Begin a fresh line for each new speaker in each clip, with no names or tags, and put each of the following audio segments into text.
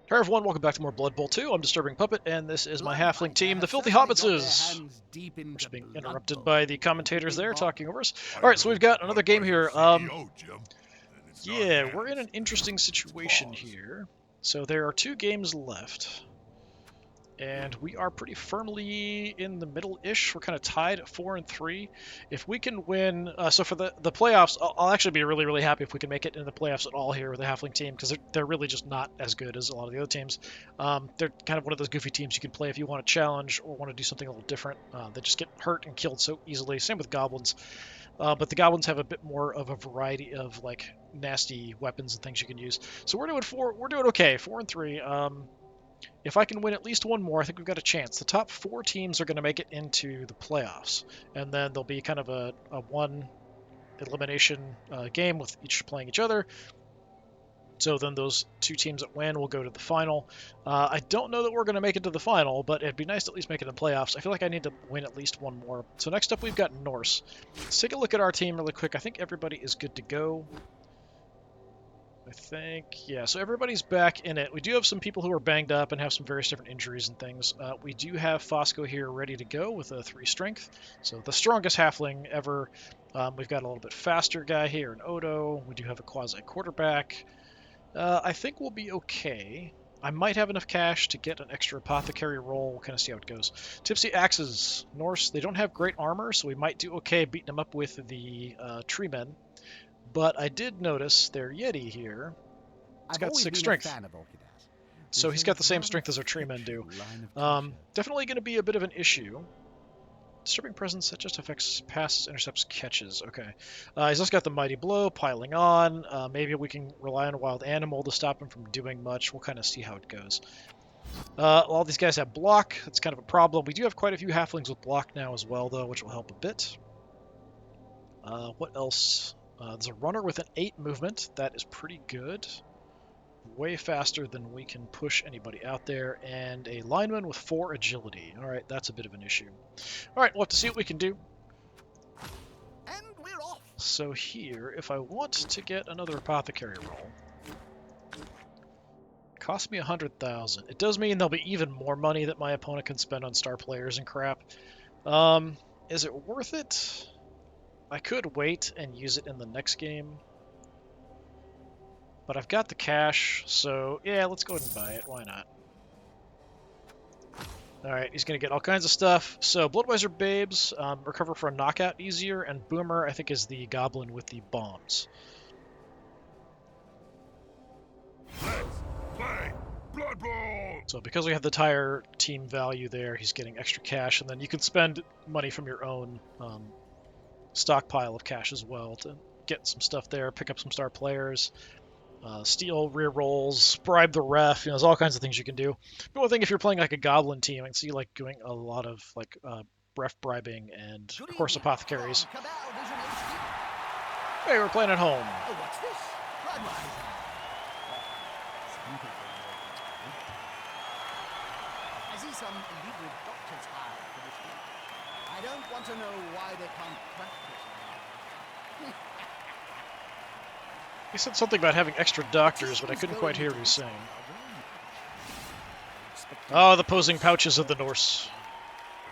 Hey everyone, welcome back to more Blood Bowl 2. I'm DisturbingPuppet, and this is my Halfling team, the Filthy Hobbitses. We're just being interrupted by the commentators there talking over us. Alright, so we've got another game here. Yeah, we're in an interesting situation here. So there are 2 games left. And we are pretty firmly in the middle-ish. We're kind of tied at 4 and 3. If we can win, so for the playoffs, I'll actually be really, really happy if we can make it into the playoffs at all here with the Halfling team, because they're really just not as good as a lot of the other teams. They're kind of one of those goofy teams you can play if you want to challenge or want to do something a little different. They just get hurt and killed so easily. Same with goblins, but the goblins have a bit more of a variety of like nasty weapons and things you can use. So we're doing okay, 4 and 3. If I can win at least one more, I think we've got a chance. The top 4 teams are going to make it into the playoffs, and then there'll be kind of a one elimination game with each playing each other. So then those 2 teams that win will go to the final. I don't know that we're going to make it to the final, but it'd be nice to at least make it in the playoffs. I feel like I need to win at least one more. So next up, we've got Norse. Let's take a look at our team really quick. I think everybody is good to go. I think, yeah, so everybody's back in it. We do have some people who are banged up and have some various different injuries and things. We do have Fosco here ready to go with a 3 strength, so the strongest halfling ever. We've got a little bit faster guy here in Odo. We do have a quasi quarterback. I think we'll be okay. I might have enough cash to get an extra apothecary roll. We'll kind of see how it goes. Tipsy Axes, Norse, they don't have great armor, so we might do okay beating them up with the tree men. But I did notice their Yeti here. It's got 6 strength. So he's got the same strength as our tree men do. Definitely going to be a bit of an issue. Disturbing presence, that just affects passes, intercepts, catches. Okay. He's also got the mighty blow piling on. Maybe we can rely on a wild animal to stop him from doing much. We'll kind of see how it goes. All these guys have block. That's kind of a problem. We do have quite a few halflings with block now as well, though, which will help a bit. What else? There's a runner with an 8 movement. That is pretty good. Way faster than we can push anybody out there. And a lineman with 4 agility. Alright, that's a bit of an issue. Alright, we'll have to see what we can do.
And we're off.
So here, if I want to get another apothecary roll, it costs me 100,000. It does mean there'll be even more money that my opponent can spend on star players and crap. Is it worth it? I could wait and use it in the next game, but I've got the cash, so yeah, let's go ahead and buy it. Why not? Alright, he's going to get all kinds of stuff. So, Bloodweiser Babes, recover for a knockout easier, and Boomer, I think, is the goblin with the bombs.
Let's play Blood Bowl!
So, because we have the entire team value there, he's getting extra cash, and then you can spend money from your own stockpile of cash as well to get some stuff there, pick up some star players, steal rear rolls, bribe the ref. There's all kinds of things you can do. But one thing, if you're playing like a goblin team, I can see like doing a lot of like ref bribing and of course apothecaries. Hey, we're playing at home.
Oh, what's this? I see some illegal doctors hired for this week. I don't want to know why they can't practice.
He said something about having extra doctors, but I couldn't quite hear what he was saying. Oh, the posing pouches of the Norse.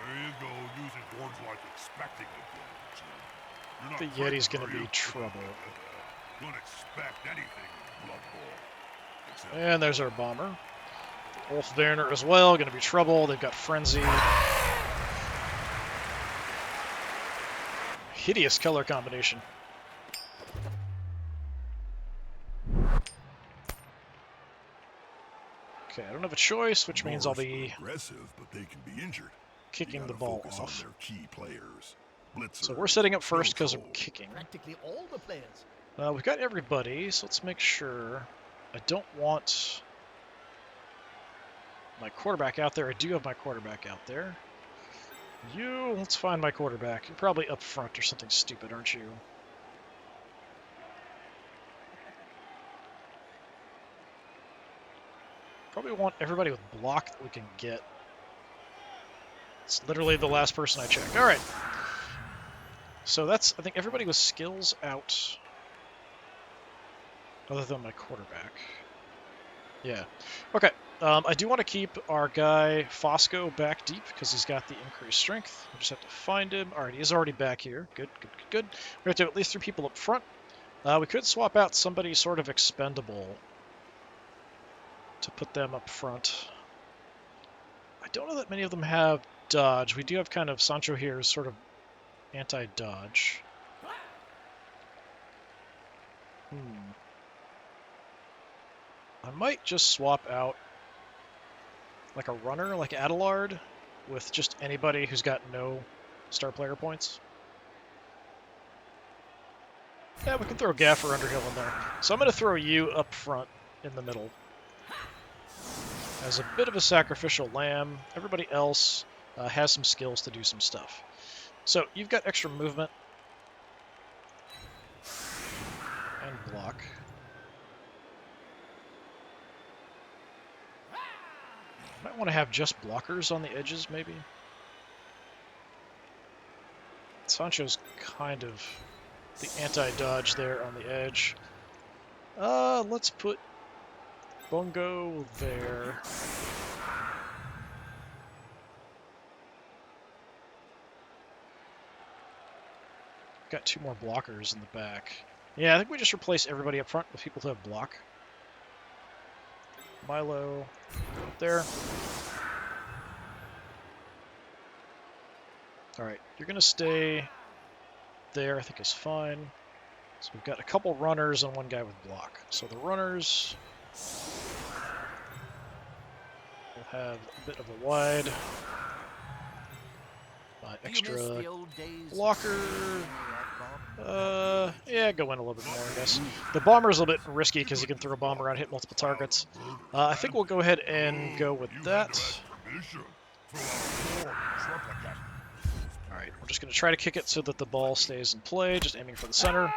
There you go, using words like expecting it.
The Yeti's gonna be trouble.
Don't expect anything in Blood Bowl.
And there's our bomber. Wolf Werner as well, gonna be trouble. They've got Frenzy. Hideous color combination. Okay, I don't have a choice, which means I'll be
aggressive, but they can be injured.
Kicking the ball off.
Their key players.
So we're setting up first because I'm kicking.
Practically all the players.
We've got everybody, so let's make sure. I don't want my quarterback out there. I do have my quarterback out there. Let's find my quarterback. You're probably up front or something stupid, aren't you? Probably want everybody with block that we can get. It's literally the last person I checked. All right. So that's, I think, everybody with skills out. Other than my quarterback. Yeah. Okay. I do want to keep our guy Fosco back deep because he's got the increased strength. We just have to find him. All right, he's already back here. Good, good, good, good. We have to have at least 3 people up front. We could swap out somebody sort of expendable to put them up front. I don't know that many of them have dodge. We do have kind of Sancho here is sort of anti-dodge. I might just swap out like a runner, like Adelard, with just anybody who's got no star player points. Yeah, we can throw Gaffer Underhill in there. So I'm going to throw you up front in the middle as a bit of a sacrificial lamb. Everybody else has some skills to do some stuff. So you've got extra movement and block. Might want to have just blockers on the edges, maybe. Sancho's kind of the anti-dodge there on the edge. Let's put Bongo there. Got 2 more blockers in the back. Yeah, I think we just replace everybody up front with people who have block. Milo, up there. Alright, you're going to stay there, I think is fine. So we've got a couple runners and 1 guy with block. So the runners will have a bit of a wide. Extra blocker. Yeah, go in a little bit more, I guess. The bomber's a little bit risky because you can throw a bomb around, hit multiple targets. I think we'll go ahead and go with that. Alright, we're just going to try to kick it so that the ball stays in play, just aiming for the center.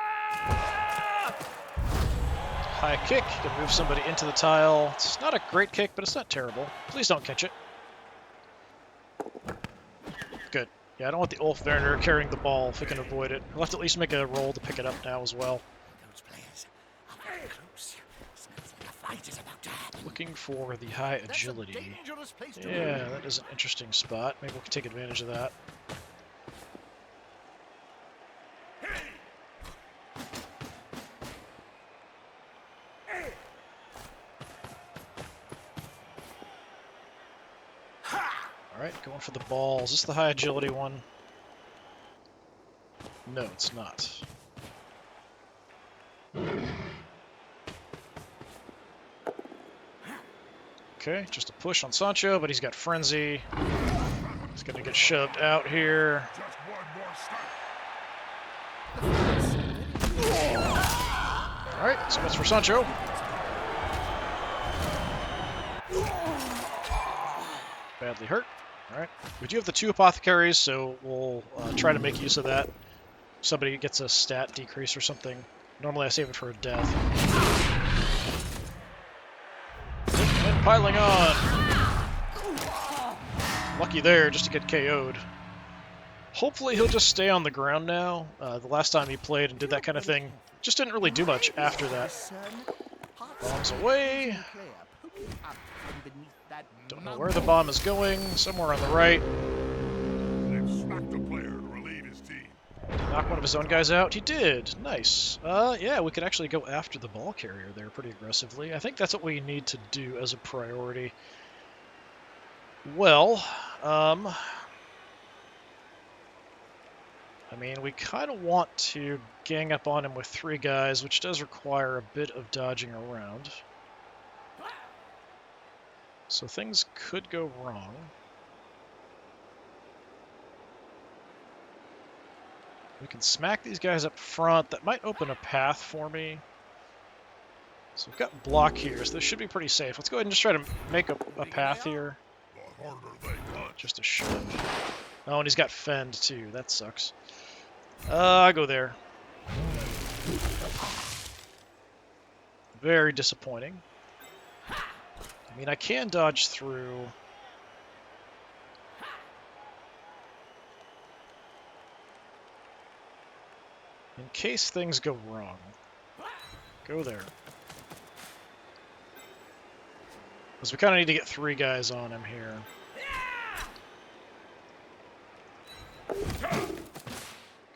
High kick, you can move somebody into the tile. It's not a great kick, but it's not terrible. Please don't catch it. Good. Yeah, I don't want the Ulf Werner carrying the ball if we can avoid it. We'll have to at least make a roll to pick it up now as well.
Those players are very close. Smells like a fight is about to happen.
Looking for the high agility. Yeah, that is an interesting spot. Maybe we can take advantage of that. Alright, going for the ball. Is this the high agility one? No, it's not. Okay, just a push on Sancho, but he's got frenzy. He's going to get shoved out here. Alright, so that's for Sancho. Badly hurt. Alright, we do have the 2 apothecaries, so we'll try to make use of that. Somebody gets a stat decrease or something. Normally I save it for a death. And piling on! Lucky there, just to get KO'd. Hopefully he'll just stay on the ground now. The last time he played and did that kind of thing, just didn't really do much after that. Bombs away. Don't know where the bomb is going. Somewhere on the right. Knock one of his own guys out. He did. Nice. Yeah, we could actually go after the ball carrier there pretty aggressively. I think that's what we need to do as a priority. Well, I mean, we kind of want to gang up on him with 3 guys, which does require a bit of dodging around. So things could go wrong. We can smack these guys up front. That might open a path for me. So we've got block here, so this should be pretty safe. Let's go ahead and just try to make a path here. Just a shove. Oh, and he's got fend too. That sucks. I go there. Very disappointing. I mean, I can dodge through. In case things go wrong. Go there. Because we kind of need to get 3 guys on him here.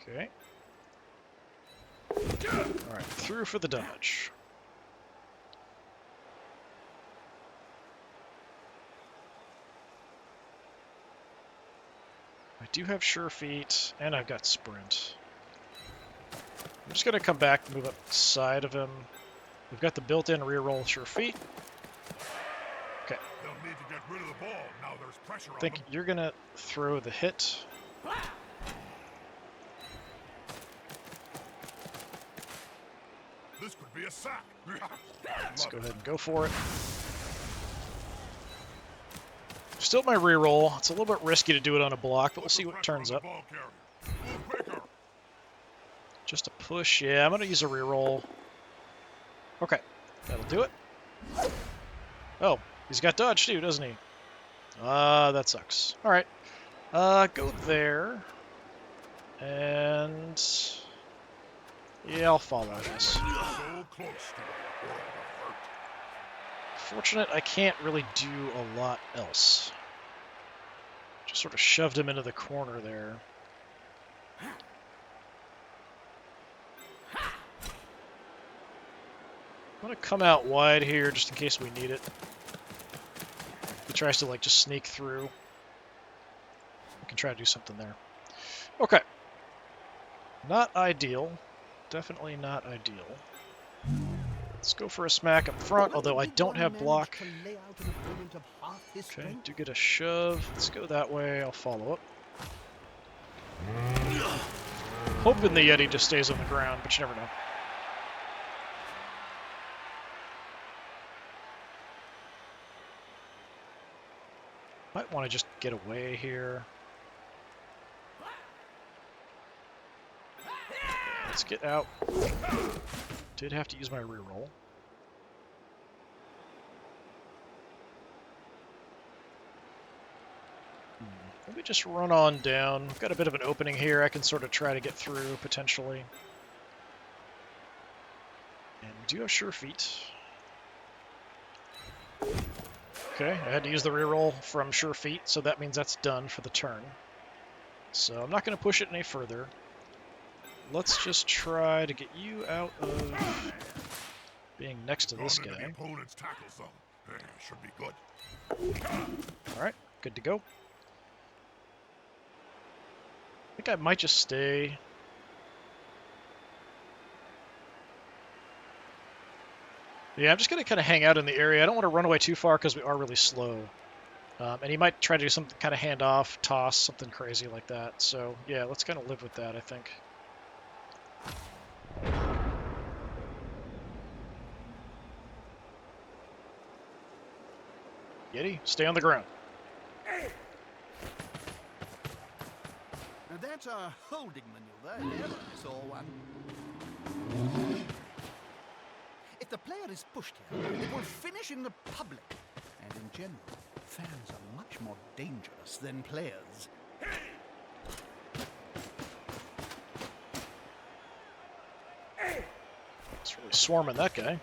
Okay. Alright, through for the dodge. I do have sure feet, and I've got sprint. I'm just going to come back and move up the side of him. We've got the built-in reroll sure feet. Okay.
They'll need to get rid of the ball. Now there's pressure
I
on
think
them.
you're going to throw the hit.
This could be a sack.
Let's go ahead and go for it. Still my reroll. It's a little bit risky to do it on a block, but we'll see what turns up. Just a push. Yeah, I'm going to use a reroll. Okay, that'll do it. Oh, he's got dodge too, doesn't he? That sucks. All right, go there. And yeah, I'll follow this.
So close to a world of hurt.
Fortunate I can't really do a lot else. Just sort of shoved him into the corner there. I'm going to come out wide here just in case we need it. He tries to like just sneak through. We can try to do something there. Okay. Not ideal. Definitely not ideal. Let's go for a smack up front, although I don't have block. Okay, do get a shove. Let's go that way. I'll follow up. Hoping the Yeti just stays on the ground, but you never know. Might want to just get away here. Let's get out. Did have to use my reroll. Let me just run on down. I've got a bit of an opening here. I can sort of try to get through, potentially. And we do have sure feet. Okay, I had to use the reroll from sure feet, so that means that's done for the turn. So I'm not going to push it any further. Let's just try to get you out of being next to this guy.
The opponent's tackle zone. Should be good.
Alright, good to go. I think I might just stay. Yeah, I'm just going to kind of hang out in the area. I don't want to run away too far because we are really slow. And he might try to do something kind of handoff, toss, something crazy like that. So, yeah, let's kind of live with that, I think. Yeti, stay on the ground.
Now that's a holding maneuver. Never saw one. If the player is pushed here, it will finish in the public. And in general, fans are much more dangerous than players.
It's really swarming that guy.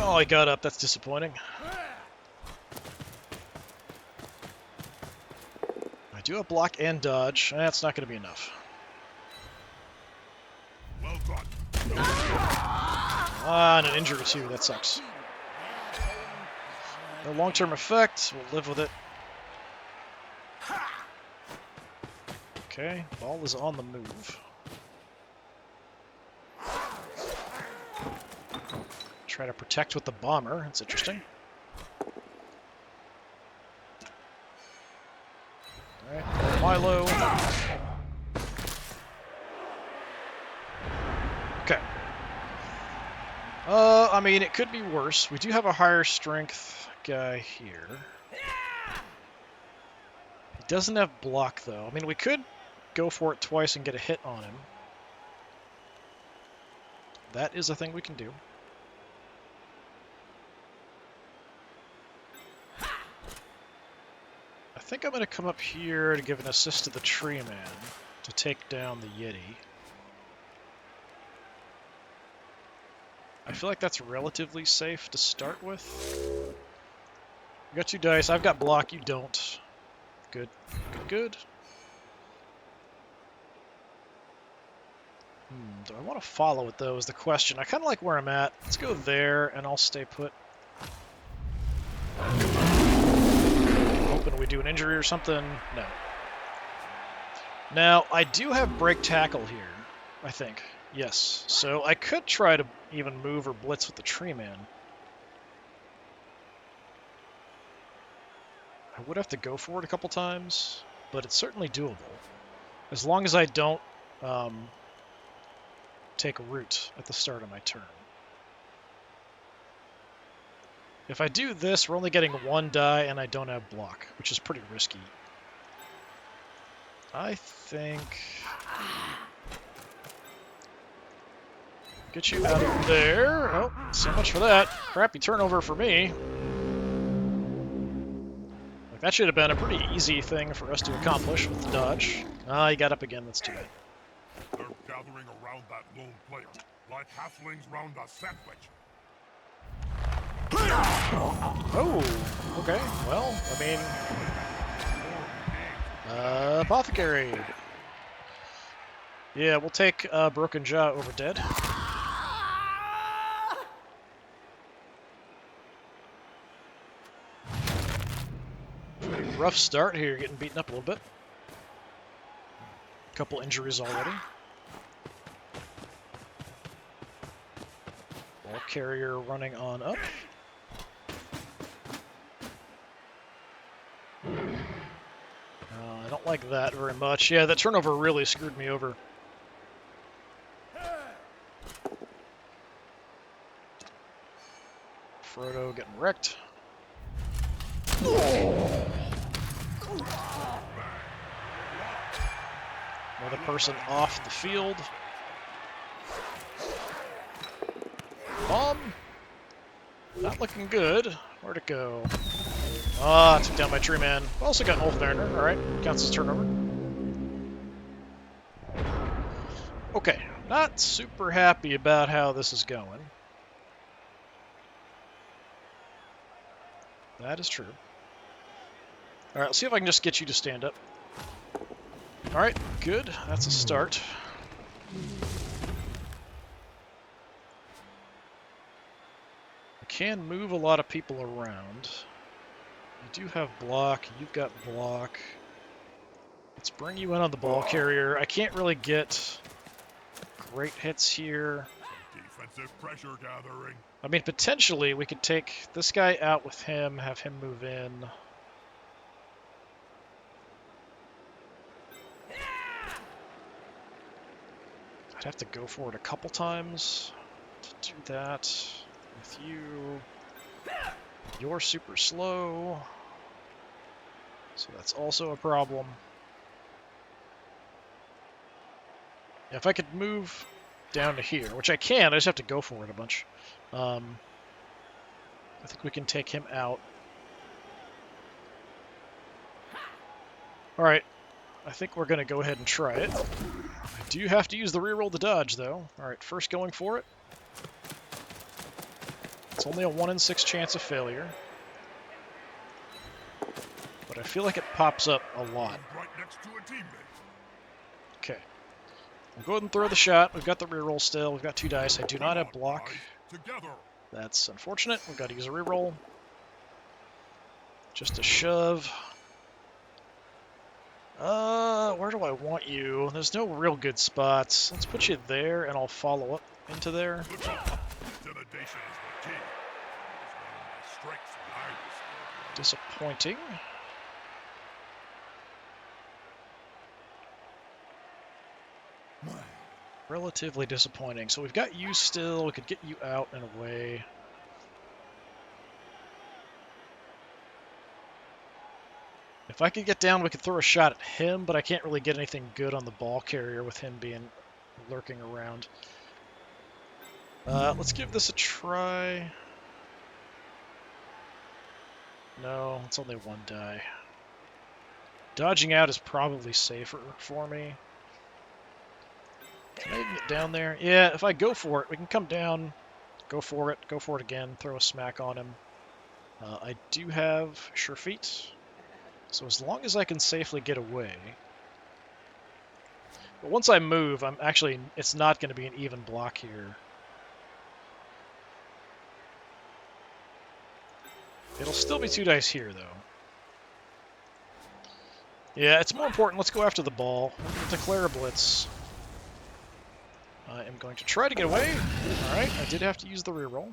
Oh, he got up. That's disappointing. I do have block and dodge. That's not going to be enough.
Well done.
And an injury too. That sucks. No long-term effect. We'll live with it. Okay, ball is on the move. Try to protect with the bomber. That's interesting. Alright, Milo. Okay. I mean, it could be worse. We do have a higher strength guy here. He doesn't have block, though. I mean, we could go for it twice and get a hit on him. That is a thing we can do. I think I'm going to come up here to give an assist to the tree man to take down the Yeti. I feel like that's relatively safe to start with. You got 2 dice. I've got block. You don't. Good. Good, good. Do I want to follow it, though, is the question. I kind of like where I'm at. Let's go there, and I'll stay put. Hoping we do an injury or something. No. Now, I do have break tackle here, I think. Yes. So I could try to even move or blitz with the tree man. I would have to go for it a couple times, but it's certainly doable. As long as I don't take a root at the start of my turn. If I do this, we're only getting 1 die, and I don't have block, which is pretty risky. I think... Get you out of there. Oh, so much for that. Crappy turnover for me. Like, that should have been a pretty easy thing for us to accomplish with the dodge. Ah, he got up again. That's too bad.
They're gathering around that lone player, like halflings round a sandwich.
Oh, okay. Well, I mean... apothecary. Yeah, we'll take Broken Jaw over dead. Pretty rough start here, getting beaten up a little bit. Couple injuries already. Ball carrier running on up. I don't like that very much. Yeah, that turnover really screwed me over. Frodo getting wrecked. Another person off the field. Bomb. Not looking good. Where'd it go? Ah, took down my tree man. Also got an Ulfberner. Alright, counts as turnover. Okay, not super happy about how this is going. That is true. Alright, let's see if I can just get you to stand up. Alright, good. That's a start. I can move a lot of people around. You do have block. You've got block. Let's bring you in on the ball carrier. I can't really get great hits here.
Defensive pressure gathering.
I mean, potentially we could take this guy out with him, have him move in. I'd have to go for it a couple times to do that with you. You're super slow, so that's also a problem. If I could move down to here, which I can, I just have to go for it a bunch. I think we can take him out. Alright, I think we're going to go ahead and try it. I do have to use the reroll to dodge, though. Alright, first going for it. It's only a 1 in 6 chance of failure. But I feel like it pops up a lot.
Right next to a teammate.
Okay. We'll go ahead and throw the shot. We've got the reroll still. We've got 2 dice. I do not have block.
Together.
That's unfortunate. We've got to use a reroll. Just a shove. Where do I want you? There's no real good spots. Let's put you there, and I'll follow up into there.
Intimidation is the key. It's one of my strengths when I was
Disappointing. Relatively disappointing. So we've got you still. We could get you out in a way. If I could get down, we could throw a shot at him, but I can't really get anything good on the ball carrier with him being lurking around. Let's give this a try. No, it's only 1 die. Dodging out is probably safer for me. Can I even get down there? Yeah, if I go for it, we can come down, Go for it. Go for it again. Throw a smack on him. I do have sure feet, so as long as I can safely get away. But once I move, it's not going to be an even block here. It'll still be 2 dice here, though. Yeah, it's more important. Let's go after the ball. We're going to declare a blitz. I am going to try to get away. Alright, I did have to use the reroll.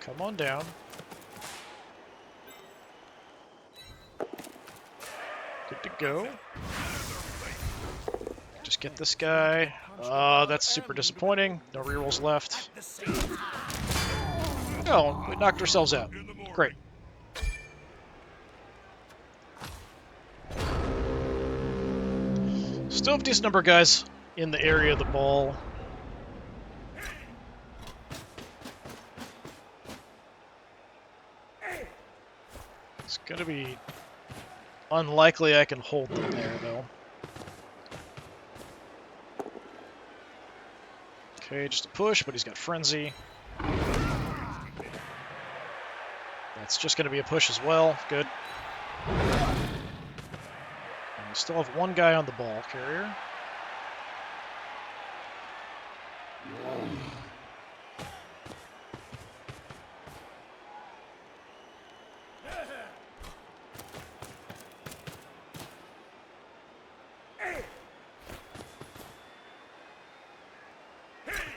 Come on down. Good to go. Just get this guy. That's super disappointing. No rerolls left. Oh, we knocked ourselves out. Great. Still have a decent number of guys in the area of the ball. It's going to be unlikely I can hold them there, though. Okay, just a push, but he's got Frenzy. That's just going to be a push as well. Good. And we still have one guy on the ball carrier.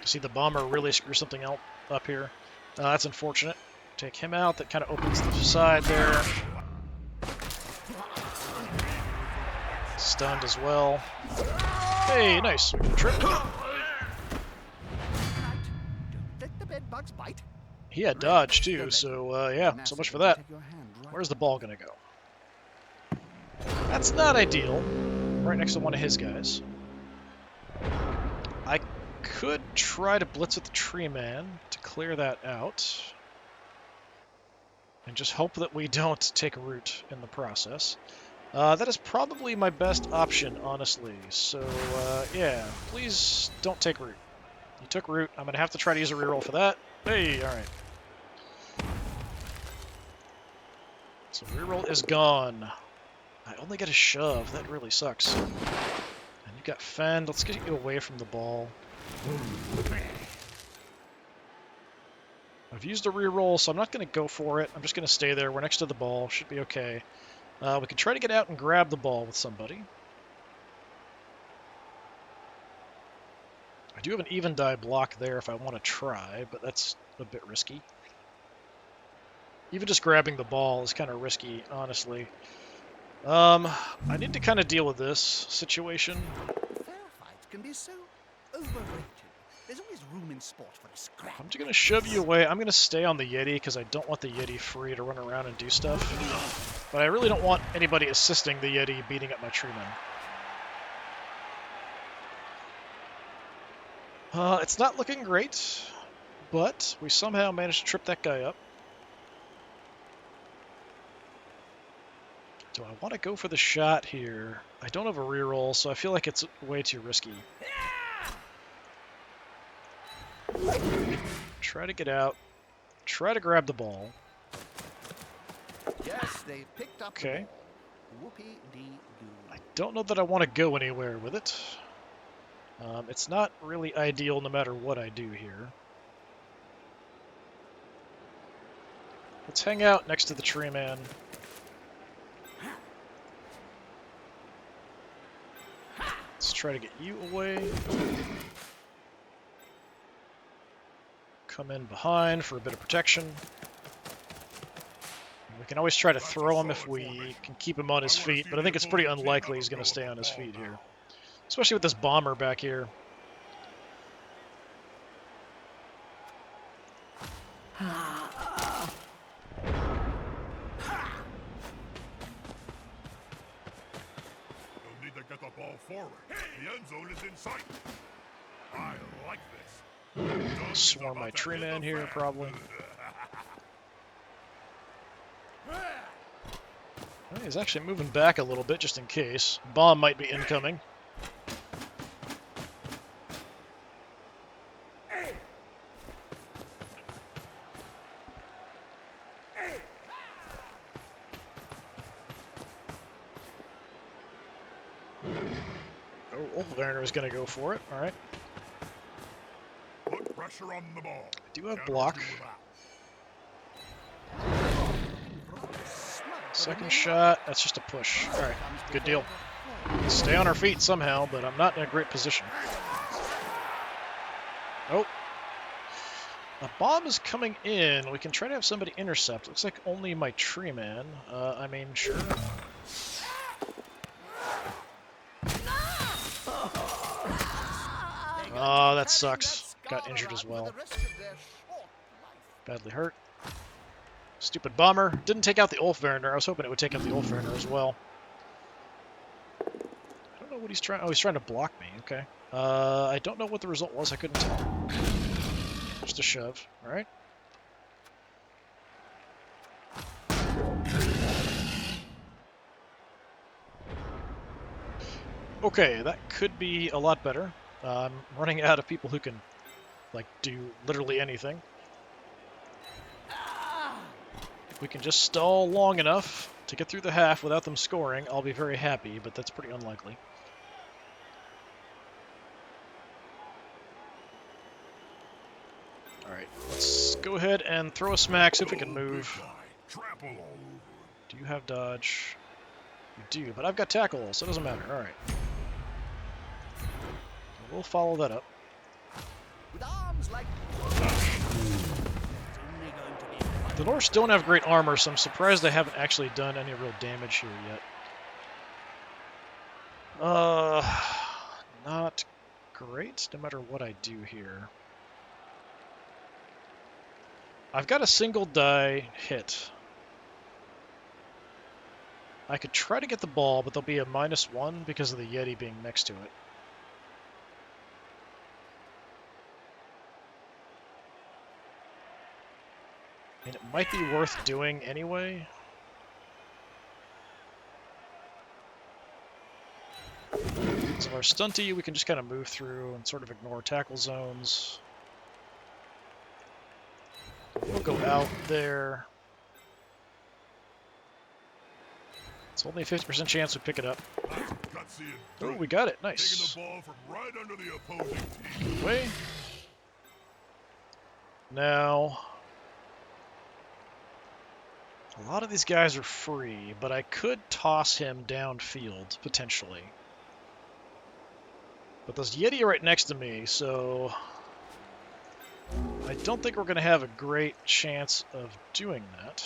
See the bomber really screw something up here. That's unfortunate. Take him out. That kind of opens the side there. Stunned as well. Hey, nice. We get a trip.
Don't let the bed bugs bite.
He had dodge too, so yeah, so much for that. Where's the ball gonna go? That's not ideal. Right next to one of his guys. I could try to blitz with the tree man to clear that out. And just hope that we don't take root in the process. That is probably my best option, honestly. So, yeah, please don't take root. You took root. I'm going to have to try to use a reroll for that. Hey, alright. So reroll is gone. I only get a shove. That really sucks. And you've got Fend. Let's get you away from the ball. I've used a reroll, so I'm not going to go for it. I'm just going to stay there. We're next to the ball. Should be okay. We can try to get out and grab the ball with somebody. I do have an even die block there if I want to try, but that's a bit risky. Even just grabbing the ball is kind of risky, honestly. I need to kind of deal with this situation.
Fair fights can be so overrated. There's always room in sport for a scrap.
I'm just going to shove you away. I'm going to stay on the Yeti because I don't want the Yeti free to run around and do stuff. But I really don't want anybody assisting the Yeti beating up my treemen. It's not looking great, but we somehow managed to trip that guy up. Do I want to go for the shot here? I don't have a reroll, so I feel like it's way too risky. Try to get out. Try to grab the ball.
Yes, they picked up
Okay.
the ball. Whoopie-dee-doo.
I don't know that I want to go anywhere with it. It's not really ideal no matter what I do here. Let's hang out next to the tree man. Let's try to get you away. Come in behind for a bit of protection. We can always try to throw him if we can keep him on his feet, but I think it's pretty unlikely he's going to stay on his feet here. Especially with this bomber back here.
You'll need to get the ball forward. The end zone is in sight. I like this.
Swarm my tree man here, probably. Well, he's actually moving back a little bit, just in case. Bomb might be incoming. Ulfwerner is going to go for it. All right.
Put pressure on the ball.
I do have
Counter
block.
you without.
Second shot. That's just a push. All right. Good deal. Stay on our feet somehow, but I'm not in a great position. Oh. A bomb is coming in. We can try to have somebody intercept. Looks like only my tree man. I mean, sure. Oh, that sucks. Got injured as well. Badly hurt. Stupid bomber. Didn't take out the Ulfwerner. I was hoping it would take out the Ulfwerner as well. I don't know what he's trying... Oh, he's trying to block me. Okay. I don't know what the result was. I couldn't tell. Just a shove. All right. Okay, that could be a lot better. I'm running out of people who can, like, do literally anything. If we can just stall long enough to get through the half without them scoring, I'll be very happy, but that's pretty unlikely. Alright, let's go ahead and throw a smack, see if we can move.
Trample all over.
Do you have dodge? You do, but I've got tackle, so it doesn't matter. Alright. We'll follow that up.
With arms like
The Norse don't have great armor, so I'm surprised they haven't actually done any real damage here yet. Not great, no matter what I do here. I've got a single die hit. I could try to get the ball, but there'll be a -1 because of the Yeti being next to it. I mean, it might be worth doing anyway. So our stunty, we can just kind of move through and sort of ignore tackle zones. We'll go out there. It's only a 50% chance we pick it up. Oh, we got it. Nice.
Taking the ball from right under the opposing team.
Way. Now, a lot of these guys are free, but I could toss him downfield, potentially. But there's Yeti right next to me, so I don't think we're going to have a great chance of doing that.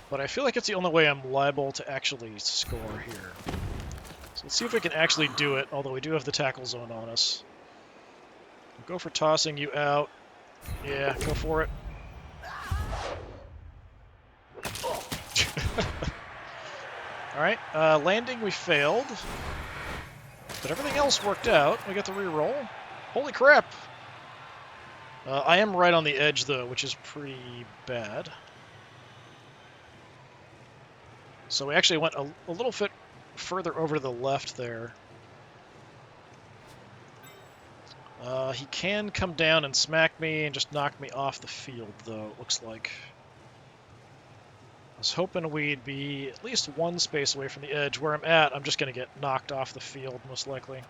But I feel like it's the only way I'm liable to actually score here. So let's see if we can actually do it, although we do have the tackle zone on us. We'll go for tossing you out. Yeah, go for it. Alright, landing we failed. But everything else worked out. We got the re-roll. Holy crap! I am right on the edge, though, which is pretty bad. So we actually went a little bit further over to the left there. He can come down and smack me and just knock me off the field, though, it looks like. I was hoping we'd be at least one space away from the edge. Where I'm at, I'm just going to get knocked off the field, most likely.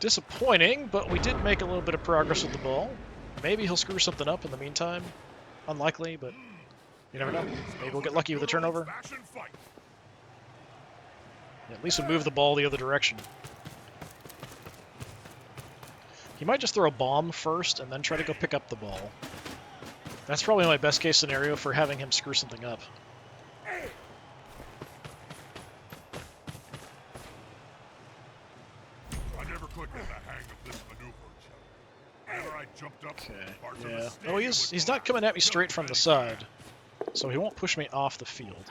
Disappointing, but we did make a little bit of progress with the ball. Maybe he'll screw something up in the meantime. Unlikely, but you never know. Maybe we'll get lucky with a turnover. Yeah, at least we move the ball the other direction. He might just throw a bomb first and then try to go pick up the ball. That's probably my best case scenario for having him screw something up.
I never could get the hang of this maneuver, Joe. Whenever I jumped up,
Okay, yeah. Oh, he's not coming at me straight from the side, so he won't push me off the field.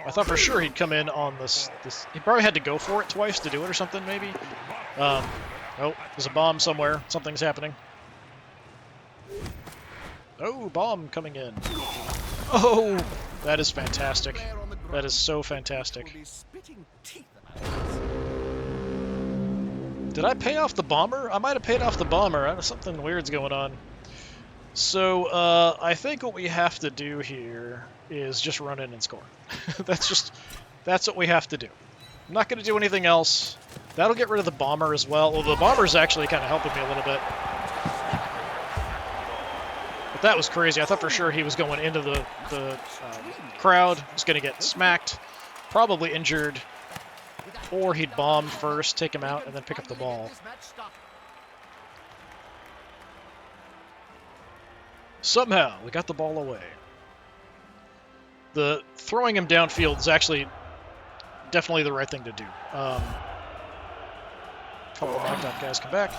I thought for sure he'd come in on this. He probably had to go for it twice to do it or something, maybe. Oh, there's a bomb somewhere. Something's happening. Oh, bomb coming in. Oh, that is fantastic. That is so fantastic. Did I pay off the bomber? I might have paid off the bomber. Something weird's going on. So, I think what we have to do here is just run in and score. That's what we have to do. I'm not going to do anything else. That'll get rid of the bomber as well. Well, the bomber's actually kind of helping me a little bit. But that was crazy. I thought for sure he was going into the crowd. Was going to get smacked, probably injured, or he'd bomb first, take him out, and then pick up the ball. Somehow, we got the ball away. The throwing him downfield is actually definitely the right thing to do. Couple of knocked out guys come back.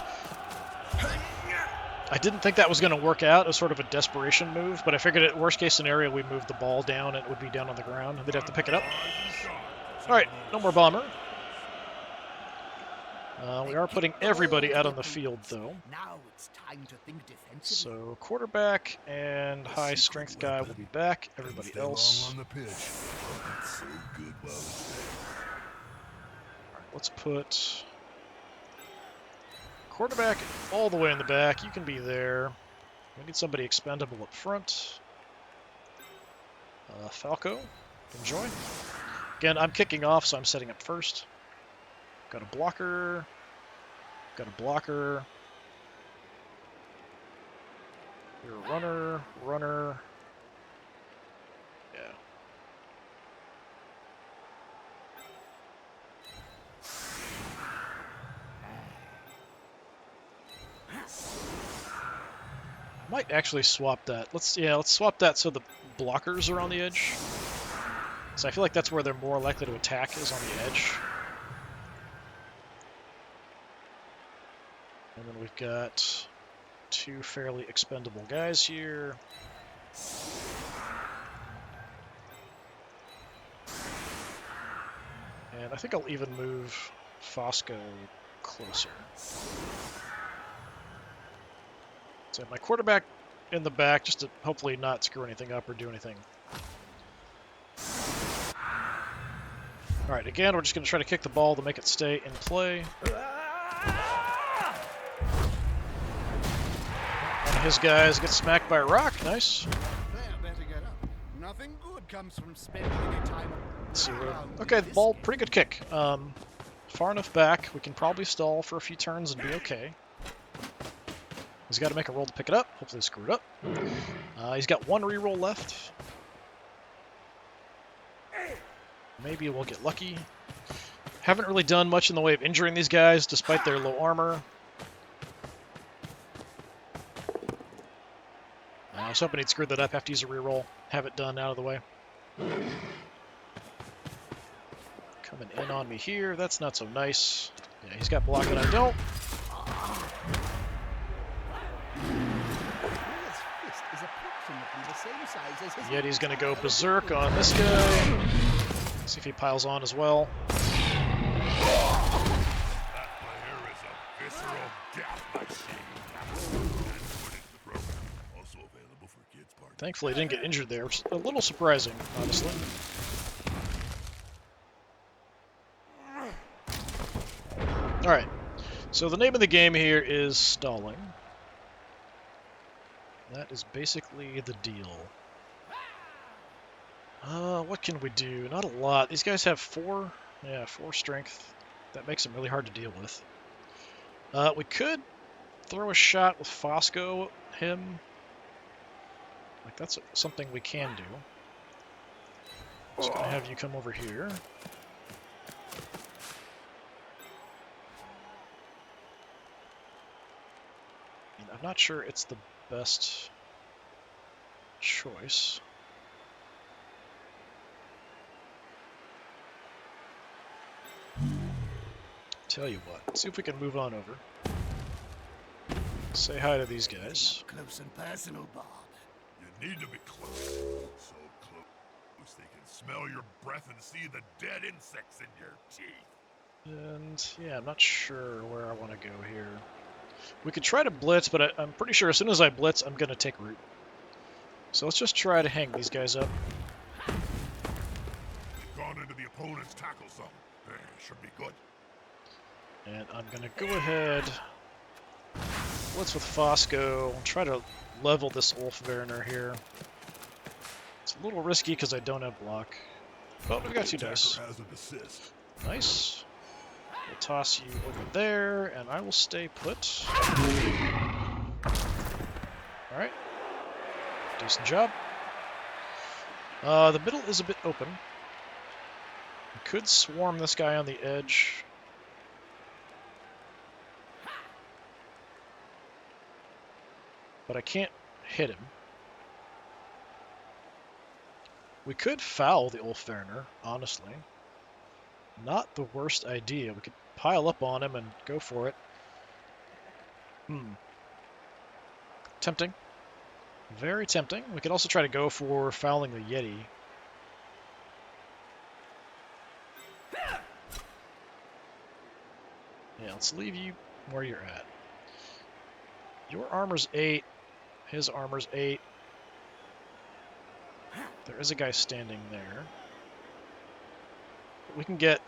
I didn't think that was going to work out as sort of a desperation move, but I figured at worst case scenario we moved the ball down and it would be down on the ground. They'd have to pick it up. All right, no more bomber. We are putting everybody out on the field, though.
Now it's time to think defensively.
So quarterback and high strength guy will be back. Everybody else.
On the pitch. It's so good while it's there.
All right, let's put quarterback all the way in the back. You can be there. We need somebody expendable up front. Falco can join. Again, I'm kicking off, so I'm setting up first. Got a blocker. Got a blocker. You're a runner. Runner. Yeah. I might actually swap that. Let's swap that so the blockers are on the edge. So I feel like that's where they're more likely to attack, is on the edge. And then we've got two fairly expendable guys here. And I think I'll even move Fosco closer. So my quarterback in the back, just to hopefully not screw anything up or do anything. All right, again, we're just going to try to kick the ball to make it stay in play. One of his guys gets smacked by a rock. Nice.
Better get up. Nothing good comes from spending any time.
Let's see where. Okay, the ball, pretty good kick. Far enough back, we can probably stall for a few turns and be okay. He's got to make a roll to pick it up. Hopefully screw it up. He's got one reroll left. Maybe we'll get lucky. Haven't really done much in the way of injuring these guys, despite their low armor. I was hoping he'd screw that up, have to use a reroll. Have it done, out of the way. Coming in on me here. That's not so nice. Yeah, he's got block and I don't. Yet he's going to go berserk on this guy. See if he piles on as well.
That player is a visceral death machine. And put into the program. Also available for kids' parties.
Thankfully, he didn't get injured there, which is a little surprising, honestly. Alright, so the name of the game here is stalling. That is basically the deal. What can we do? Not a lot. These guys have 4 strength. That makes them really hard to deal with. We could throw a shot with Fosco him. Like, that's something we can do. Just gonna have you come over here. And I'm not sure it's the best choice. Tell you what, see if we can move on over. Say hi to these guys.
Close and personal, Bob.
You need to be close. So close they can smell your breath and see the dead insects in your teeth.
And yeah, I'm not sure where I want to go here. We could try to blitz, but I'm pretty sure as soon as I blitz, I'm going to take root. So let's just try to hang these guys up.
They've gone into the opponent's tackle zone. Should be good.
And I'm going to go ahead Blitz with Fosco. I'll try to level this Ulfwerner here. It's a little risky because I don't have block. But we've got 2 dice.
Has an assist.
Nice. We'll toss you over there, and I will stay put. Alright. Decent job. The middle is a bit open. We could swarm this guy on the edge. But I can't hit him. We could foul the Ulfwerner, honestly. Not the worst idea. We could pile up on him and go for it. Tempting. Very tempting. We could also try to go for fouling the Yeti. Yeah, let's leave you where you're at. Your armor's 8. His armor's 8. There is a guy standing there. We can get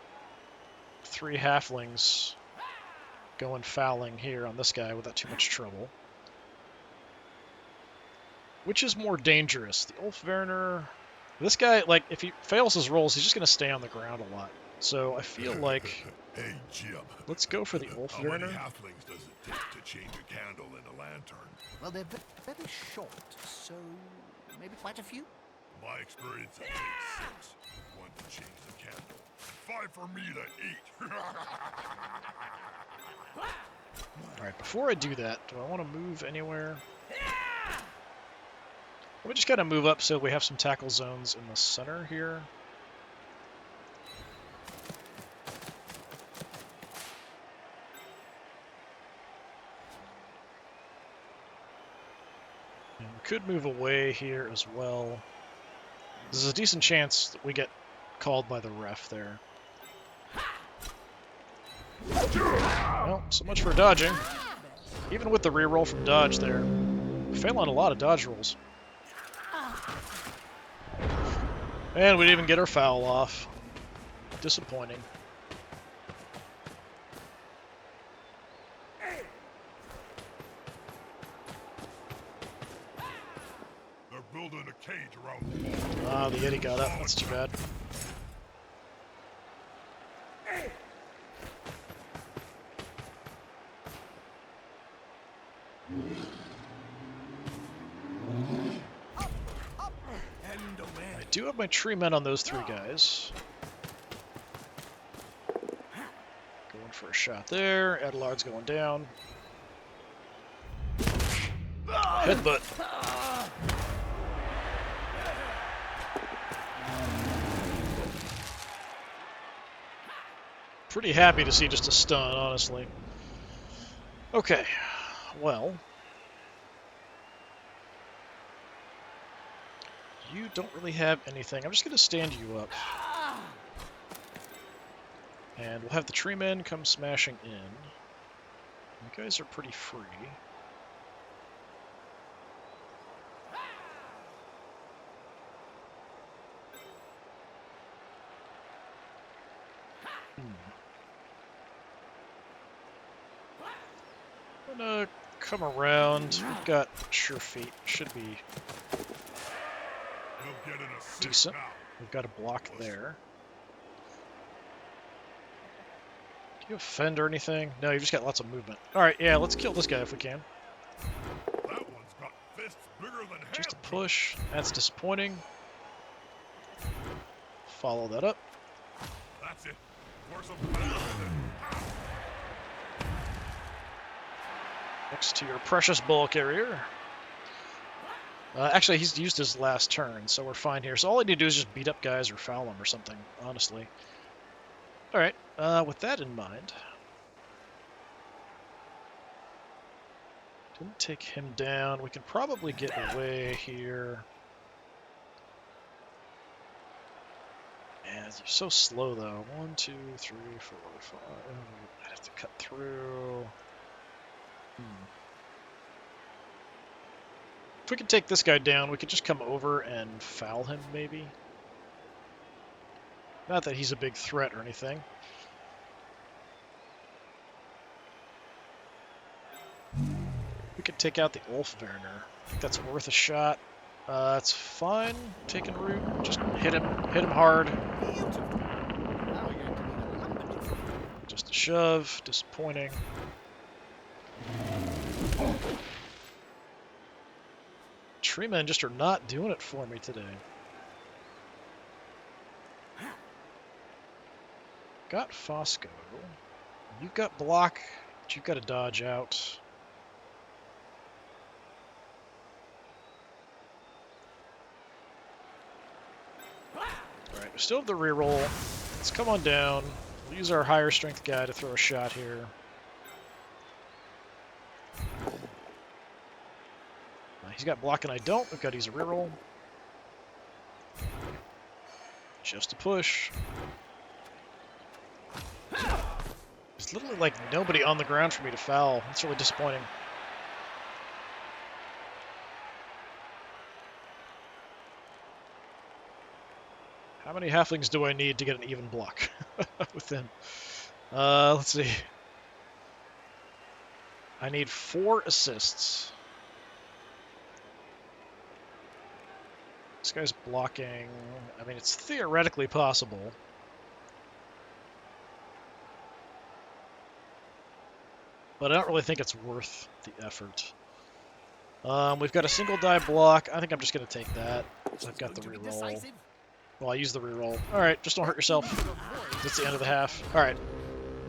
3 halflings going fouling here on this guy without too much trouble. Which is more dangerous? The Ulfwerner... This guy, like, if he fails his rolls, he's just going to stay on the ground a lot. So I feel like...
Hey, Jim.
Let's go for the
How many
Ulfwerner.
halflings does it take to change a candle in a lantern?
Well, they're very short, so maybe quite a few.
My experience, it takes 6. 1 to change the candle. 5 for me to eat.
Alright, before I do that, do I want to move anywhere? Let me just kind of move up so we have some tackle zones in the center here. And we could move away here as well. There's a decent chance that we get called by the ref there. Well, so much for dodging. Even with the reroll from dodge there, we fail on a lot of dodge rolls. And we didn't even get our foul off. Disappointing.
They're building a cage around the
Ah, the Yeti got up. That's too bad. I do have my tree men on those 3 guys. Going for a shot there. Adelard's going down. Headbutt. Pretty happy to see just a stun, honestly. Okay, well. You don't really have anything. I'm just going to stand you up. And we'll have the tree men come smashing in. You guys are pretty free. I'm gonna come around. We've got sure feet. Should be
He'll get an assist
decent.
now.
We've got a block there. Do you have fend or anything? No, you've just got lots of movement. Alright, yeah, let's kill this guy if we can.
That one's got fists bigger than
Just a
hands.
push. That's disappointing. Follow that up.
That's it. Force him back with it.
Next to your precious ball carrier. Actually, he's used his last turn, so we're fine here. So all I need to do is just beat up guys or foul them or something, honestly. Alright, with that in mind... Didn't take him down. We can probably get away here. Man, you're so slow, though. 1, 2, 3, 4, 5... I'd have to cut through... If we could take this guy down, we could just come over and foul him, maybe. Not that he's a big threat or anything. might take out the Ulfwerner. I think that's worth a shot. That's fine. Taking root. Just hit him. Hit him hard.
Beautiful. Now we're going to need a lumber.
Just a shove. Disappointing. Tree men just are not doing it for me today. Got Fosco. You've got block, but you've got to dodge out. Alright, we still have the reroll. Let's come on down. We'll use our higher strength guy to throw a shot here. He's got block and I don't. We've got to use a reroll. Just a push. There's literally like nobody on the ground for me to foul. That's really disappointing. How many halflings do I need to get an even block with him? Let's see. I need 4 assists. This guy's blocking. I mean, it's theoretically possible. But I don't really think it's worth the effort. We've got a single die block. I think I'm just going to take that. So I've got the reroll. Well, I use the reroll. Alright, just don't hurt yourself. That's the end of the half. Alright,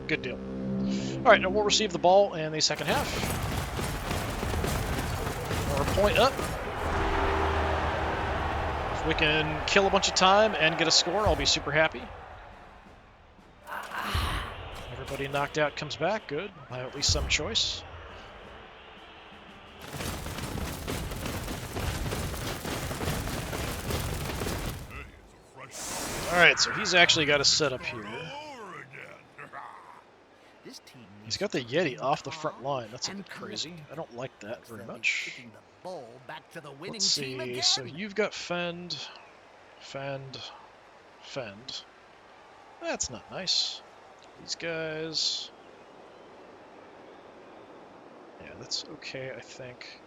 good deal. Alright, now we'll receive the ball in the second half. We're a point up. If we can kill a bunch of time and get a score, I'll be super happy. Everybody knocked out comes back. Good. I have at least some choice. Alright, so he's actually got a setup here. He's got the Yeti off the front line. That's a bit crazy. I don't like that very much. Let's see. So you've got Fend, Fend, Fend. That's not nice. These guys... Yeah, that's okay, I think.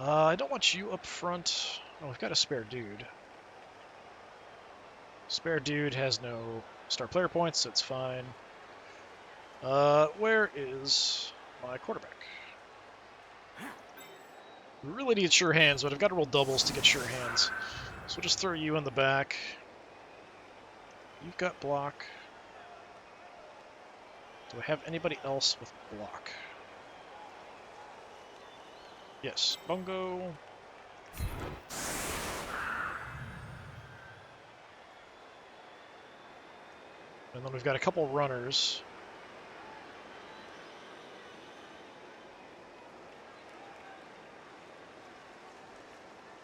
I don't want you up front. Oh, we've got a spare dude. Spare dude has no star player points, so it's fine. Where is my quarterback? We really need sure hands, but I've got to roll doubles to get sure hands. So we'll just throw you in the back. You've got block. Do I have anybody else with block? Yes, Bungo. And then we've got a couple runners.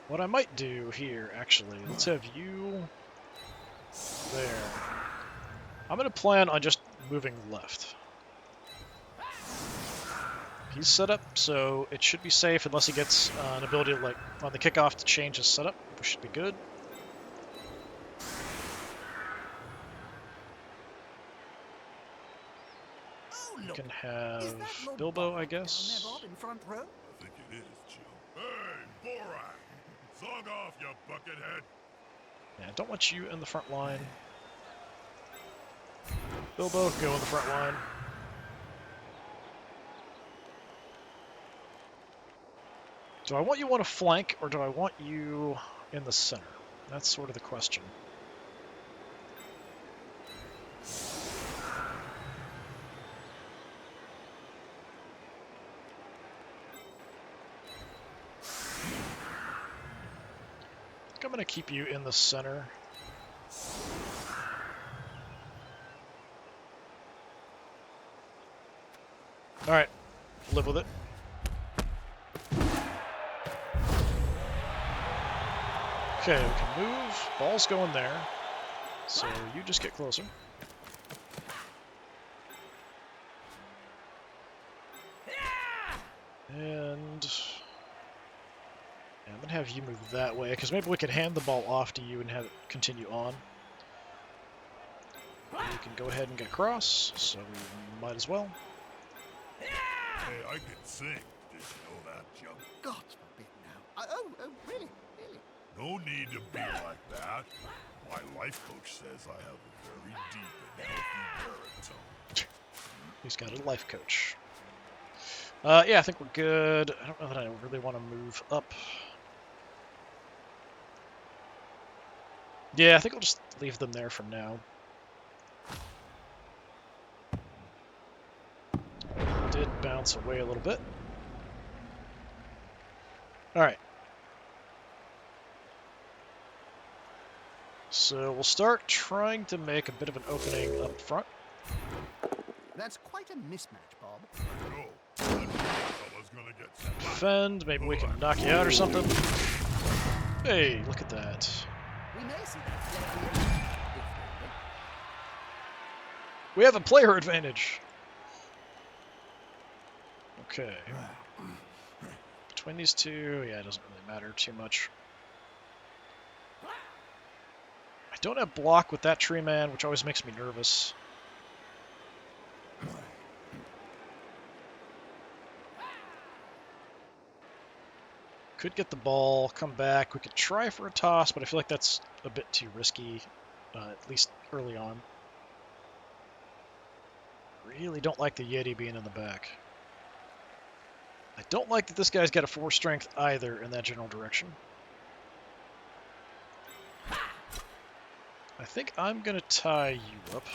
What I might do here, actually, let's have you there. I'm going to plan on just moving left. He's set up, so it should be safe unless he gets an ability, like, on the kickoff to change his setup, which should be good. You can have Bilbo, I guess.
I think it is, Joe. Hey, Borak! Song off, you buckethead!
Yeah, I don't want you in the front line. Bilbo, go in the front line. Do I want you on a flank, or do I want you in the center? That's sort of the question. I think I'm going to keep you in the center. Alright, live with it. Okay, we can move. Ball's going there. So you just get closer. And I'm going to have you move that way, because maybe we could hand the ball off to you and have it continue on. You can go ahead and get across, so we might as well.
Hey, I can sing. Did you know that, Jump?
God forbid now. Oh, really? Really?
No need to be like that. My life coach says I have a very deep and healthy baritone.
He's got a life coach. Yeah, I think we're good. I don't know that I really want to move up. Yeah, I think I'll just leave them there for now. Did bounce away a little bit. Alright. So we'll start trying to make a bit of an opening up front.
That's quite a mismatch, Bob.
I know. That fella's gonna get slapped.
Defend, maybe we can knock you out or something. Hey, look at that.
We may see that flag here.
We have a player advantage. Okay. Between these two, yeah, it doesn't really matter too much. I don't have block with that tree man, which always makes me nervous. Could get the ball, come back. We could try for a toss, but I feel like that's a bit too risky, at least early on. Really don't like the Yeti being in the back. I don't like that this guy's got a 4 strength either in that general direction. I think I'm going to tie you up.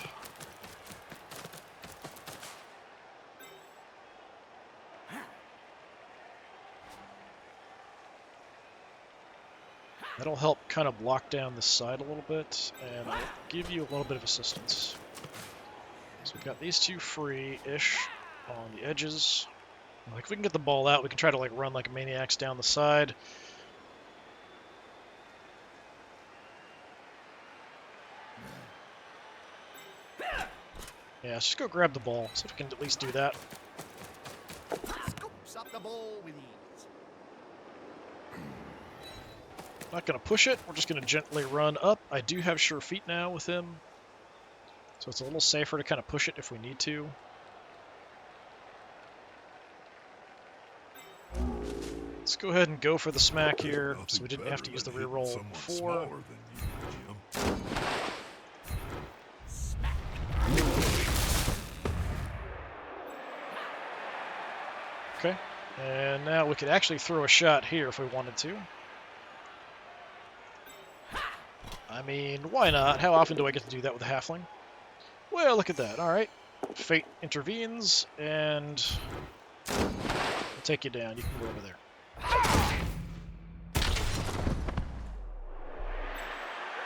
That'll help kind of lock down this side a little bit, and I'll give you a little bit of assistance. So we've got these two free-ish on the edges. Like, if we can get the ball out, we can try to like run like maniacs down the side. Yeah, let's just go grab the ball, see if we can at least do that.
Scoops up the ball with ease.
Not going to push it, we're just going to gently run up. I do have sure feet now with him, so it's a little safer to kind of push it if we need to. Let's go ahead and go for the smack here, so we didn't have to use the reroll before. Okay, and now we could actually throw a shot here if we wanted to. I mean, why not? How often do I get to do that with a halfling? Well, look at that. All right. Fate intervenes, and we'll take you down. You can go over there.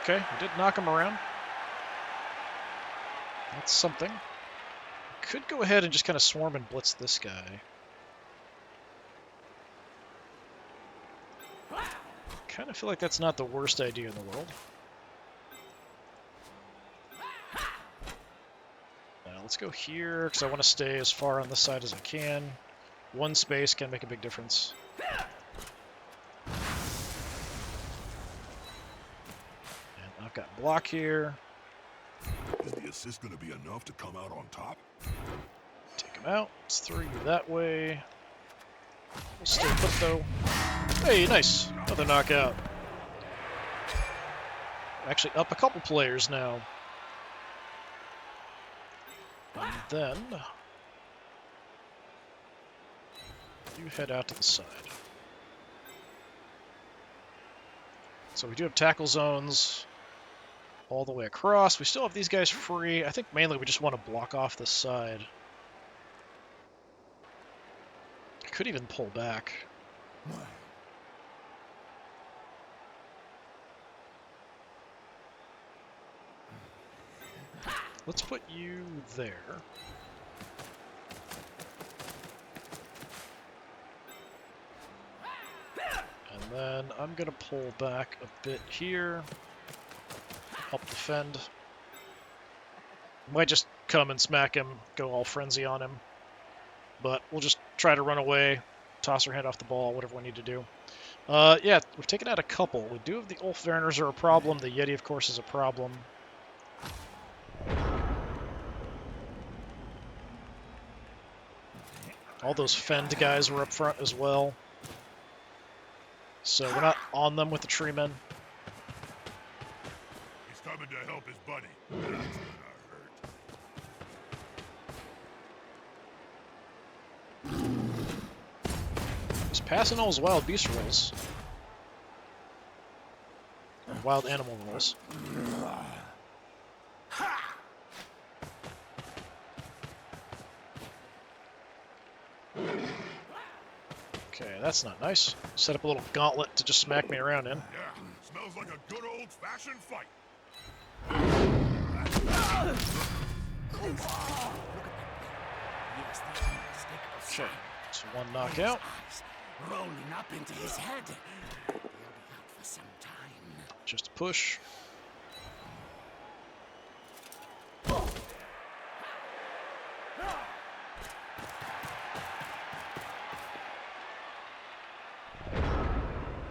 Okay, we did knock him around. That's something. Could go ahead and just kind of swarm and blitz this guy. Kind of feel like that's not the worst idea in the world. Now let's go here, because I want to stay as far on this side as I can. One space can make a big difference. And I've got block here.
Is the assist going to be enough to come out on top?
Take him out. Let's throw you that way. We'll stay put though. Hey, nice. Another knockout. Actually up a couple players now. And then you head out to the side. So we do have tackle zones all the way across. We still have these guys free. I think mainly we just want to block off the side. I could even pull back. Let's put you there. And then I'm going to pull back a bit here. Help defend. Might just come and smack him, go all frenzy on him. But we'll just try to run away, toss our head off the ball, whatever we need to do. Yeah, we've taken out a couple. We do have the Ulf Werners are a problem. The Yeti, of course, is a problem. All those fend guys were up front as well. So we're not on them with the tree men.
He's coming to help his buddy. That's gonna hurt.
He's passing all his wild beast rolls. Or wild animal rolls. Okay, that's not nice. Set up a little gauntlet to just smack me around in.
Yeah, smells like a good old-fashioned fight.
Yes, that's a mistake of
Sure.
sight.
It's one knockout.
Eyes rolling up into his head. He'll be out for some time.
Just a push.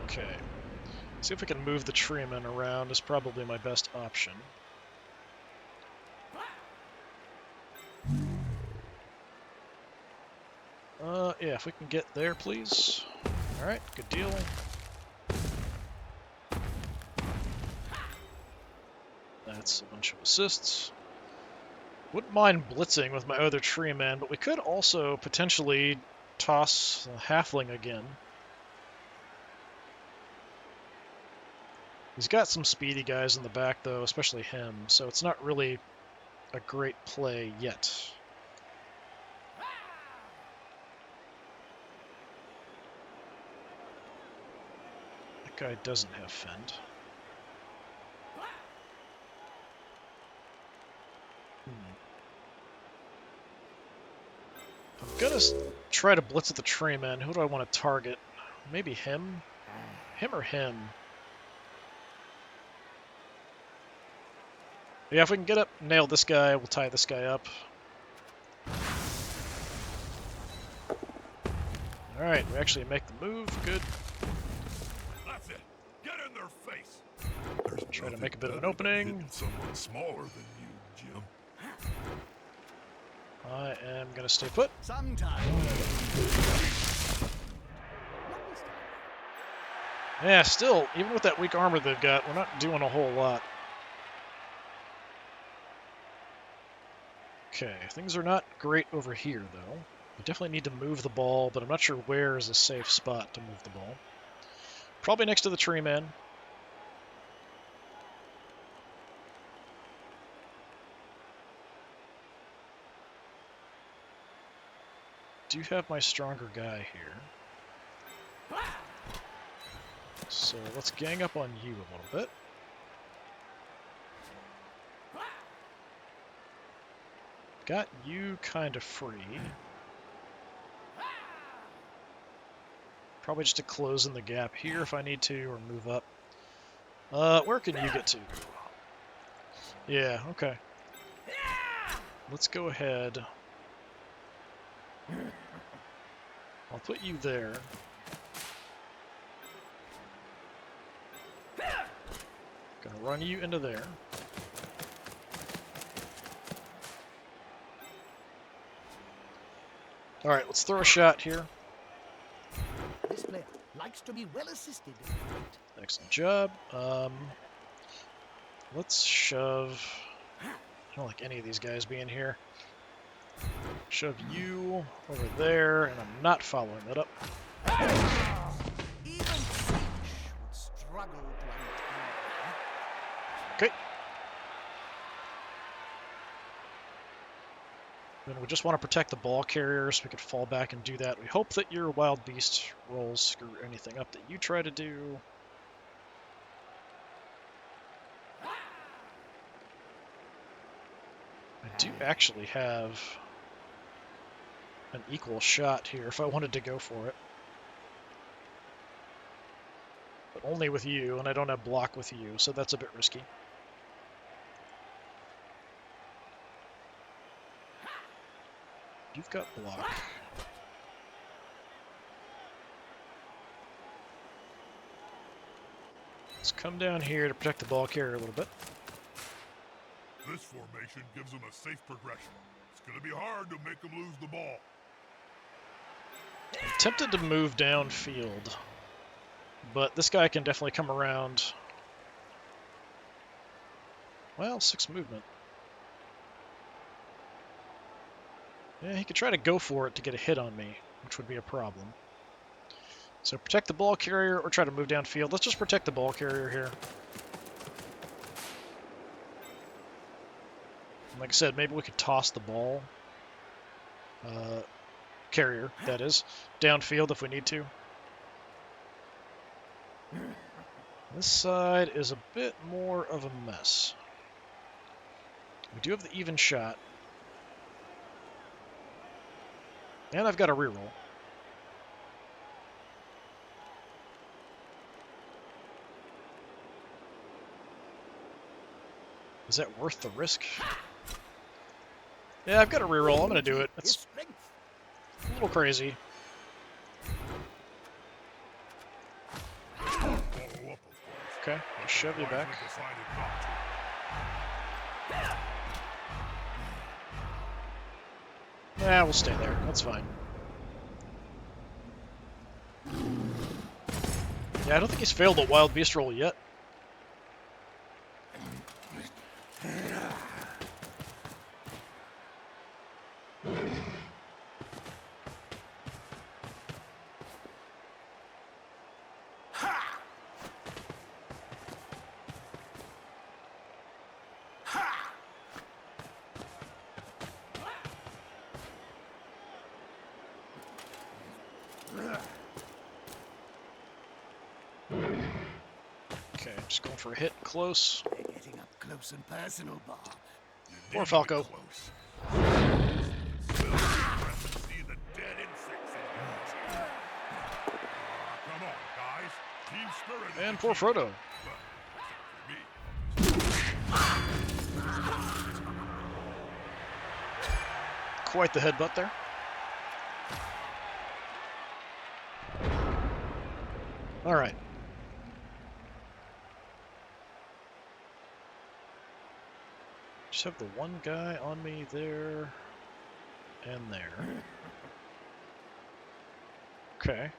Okay. See if we can move the treeman around is probably my best option. Yeah, if we can get there, please. Alright, good deal. That's a bunch of assists. Wouldn't mind blitzing with my other tree man, but we could also potentially toss Halfling again. He's got some speedy guys in the back, though, especially him, so it's not really a great play yet. That guy doesn't have fend. I'm gonna try to blitz at the tree man. Who do I want to target? Maybe him? Him or him? Yeah, if we can get up, nail this guy, we'll tie this guy up. Alright, we actually make the move. Good.
That's it. Get in their face.
There's
Try to
nothing
make a bit of an
better than
opening.
hitting someone smaller than you, Jim.
I am gonna stay put.
Sometime.
Yeah, still, even with that weak armor they've got, we're not doing a whole lot. Okay, things are not great over here, though. We definitely need to move the ball, but I'm not sure where is a safe spot to move the ball. Probably next to the tree man. Do have my stronger guy here. So let's gang up on you a little bit. Got you kind of free. Probably just to close in the gap here if I need to, or move up. Where can you get to? Yeah, okay. Let's go ahead. I'll put you there. Gonna run you into there. Alright, let's throw a shot here.
This player likes to be well assisted in the fight.
Excellent job. Let's shove... I don't like any of these guys being here. Shove you over there, and I'm not following that up.
Even Finch would struggle to untangle.
Okay. Then we just want to protect the ball carrier so we could fall back and do that. We hope that your wild beast rolls screw anything up that you try to do. I do actually have an equal shot here if I wanted to go for it. But only with you, and I don't have block with you, so that's a bit risky. You've got block. Let's come down here to protect the ball carrier a little bit.
This formation gives them a safe progression. It's gonna be hard to make them lose the ball.
I'm tempted to move downfield, but this guy can definitely come around. Well, 6 movement. Yeah, he could try to go for it to get a hit on me, which would be a problem. So protect the ball carrier or try to move downfield. Let's just protect the ball carrier here. Like I said, maybe we could toss the ball. Carrier, that is. Downfield if we need to. This side is a bit more of a mess. We do have the even shot. And I've got a reroll. Is that worth the risk? Yeah, I've got a reroll. I'm going to do it. It's a little crazy. Okay, I'll shove you back. Yeah, we'll stay there. That's fine. Yeah, I don't think he's failed a wild beast roll yet. Okay, just going for a hit close.
They're getting up close and personal, Bob.
Poor Falco. And poor Frodo. Quite the headbutt there. All right. Just have the one guy on me there and there. Okay.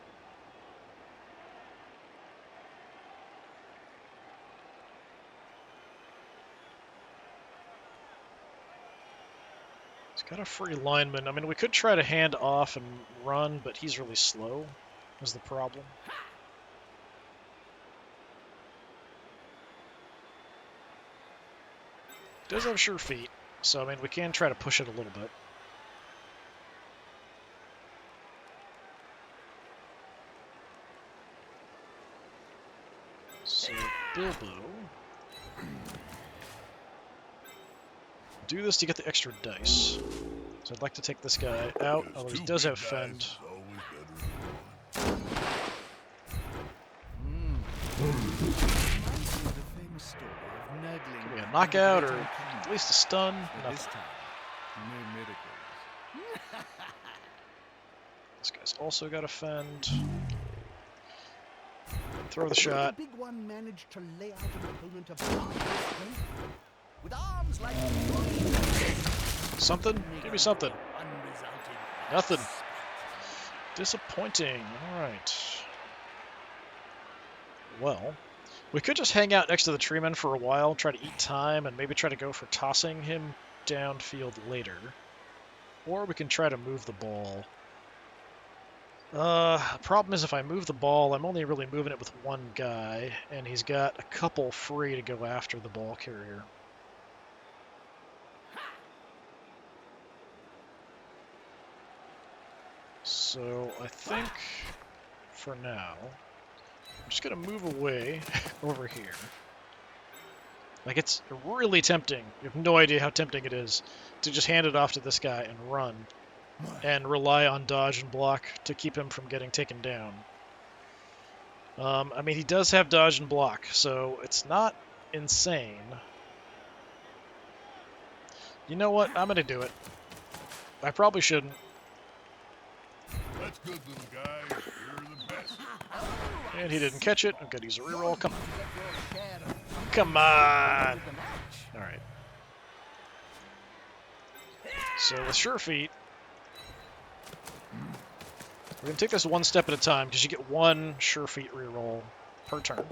He's got a free lineman. I mean, we could try to hand off and run, but he's really slow, is the problem. Does have sure feet, so I mean we can try to push it a little bit. So Bilbo, do this to get the extra dice. So I'd like to take this guy out, although he does have fend. Give me a knockout or at least a stun. Nothing. This guy's also got a fend. Throw the shot.
The big one managed to lay out an opponent of strength with arms like
Something? Give me something. Nothing. Disappointing. Alright. Well, we could just hang out next to the treeman for a while, try to eat time, and maybe try to go for tossing him downfield later. Or we can try to move the ball. The problem is if I move the ball, I'm only really moving it with one guy, and he's got a couple free to go after the ball carrier. So I think, for now, I'm just going to move away over here. Like, it's really tempting. You have no idea how tempting it is to just hand it off to this guy and run. And rely on dodge and block to keep him from getting taken down. I mean, he does have dodge and block, so it's not insane. You know what? I'm going to do it. I probably shouldn't.
That's good, little guy. You're the best.
And he didn't catch it. I'm going to use a reroll. Come on. Come on! Alright. So with sure feet, We're going to take this one step at a time because you get one sure feet reroll per turn.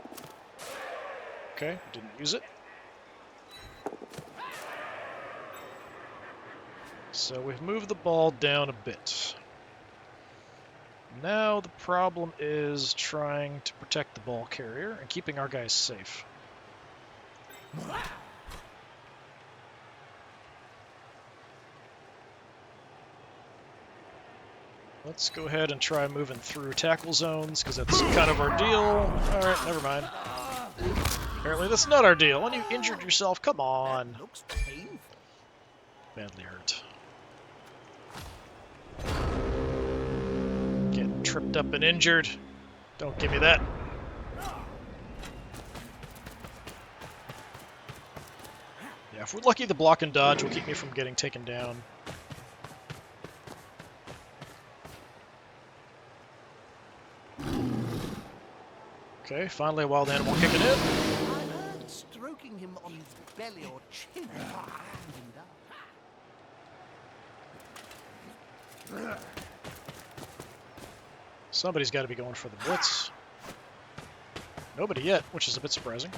Okay, didn't use it. So we've moved the ball down a bit. Now the problem is trying to protect the ball carrier and keeping our guys safe. Let's go ahead and try moving through tackle zones, because that's kind of our deal. Alright, never mind. Apparently that's not our deal. When you injured yourself, come on.
That looks painful.
Badly hurt. Getting tripped up and injured. Don't give me that. Yeah, if we're lucky, the block and dodge will keep me from getting taken down. Okay, finally a wild animal kicking in.
I heard stroking him on his belly or chin and calmed him down.
Somebody's got to be going for the blitz. Nobody yet, which is a bit surprising.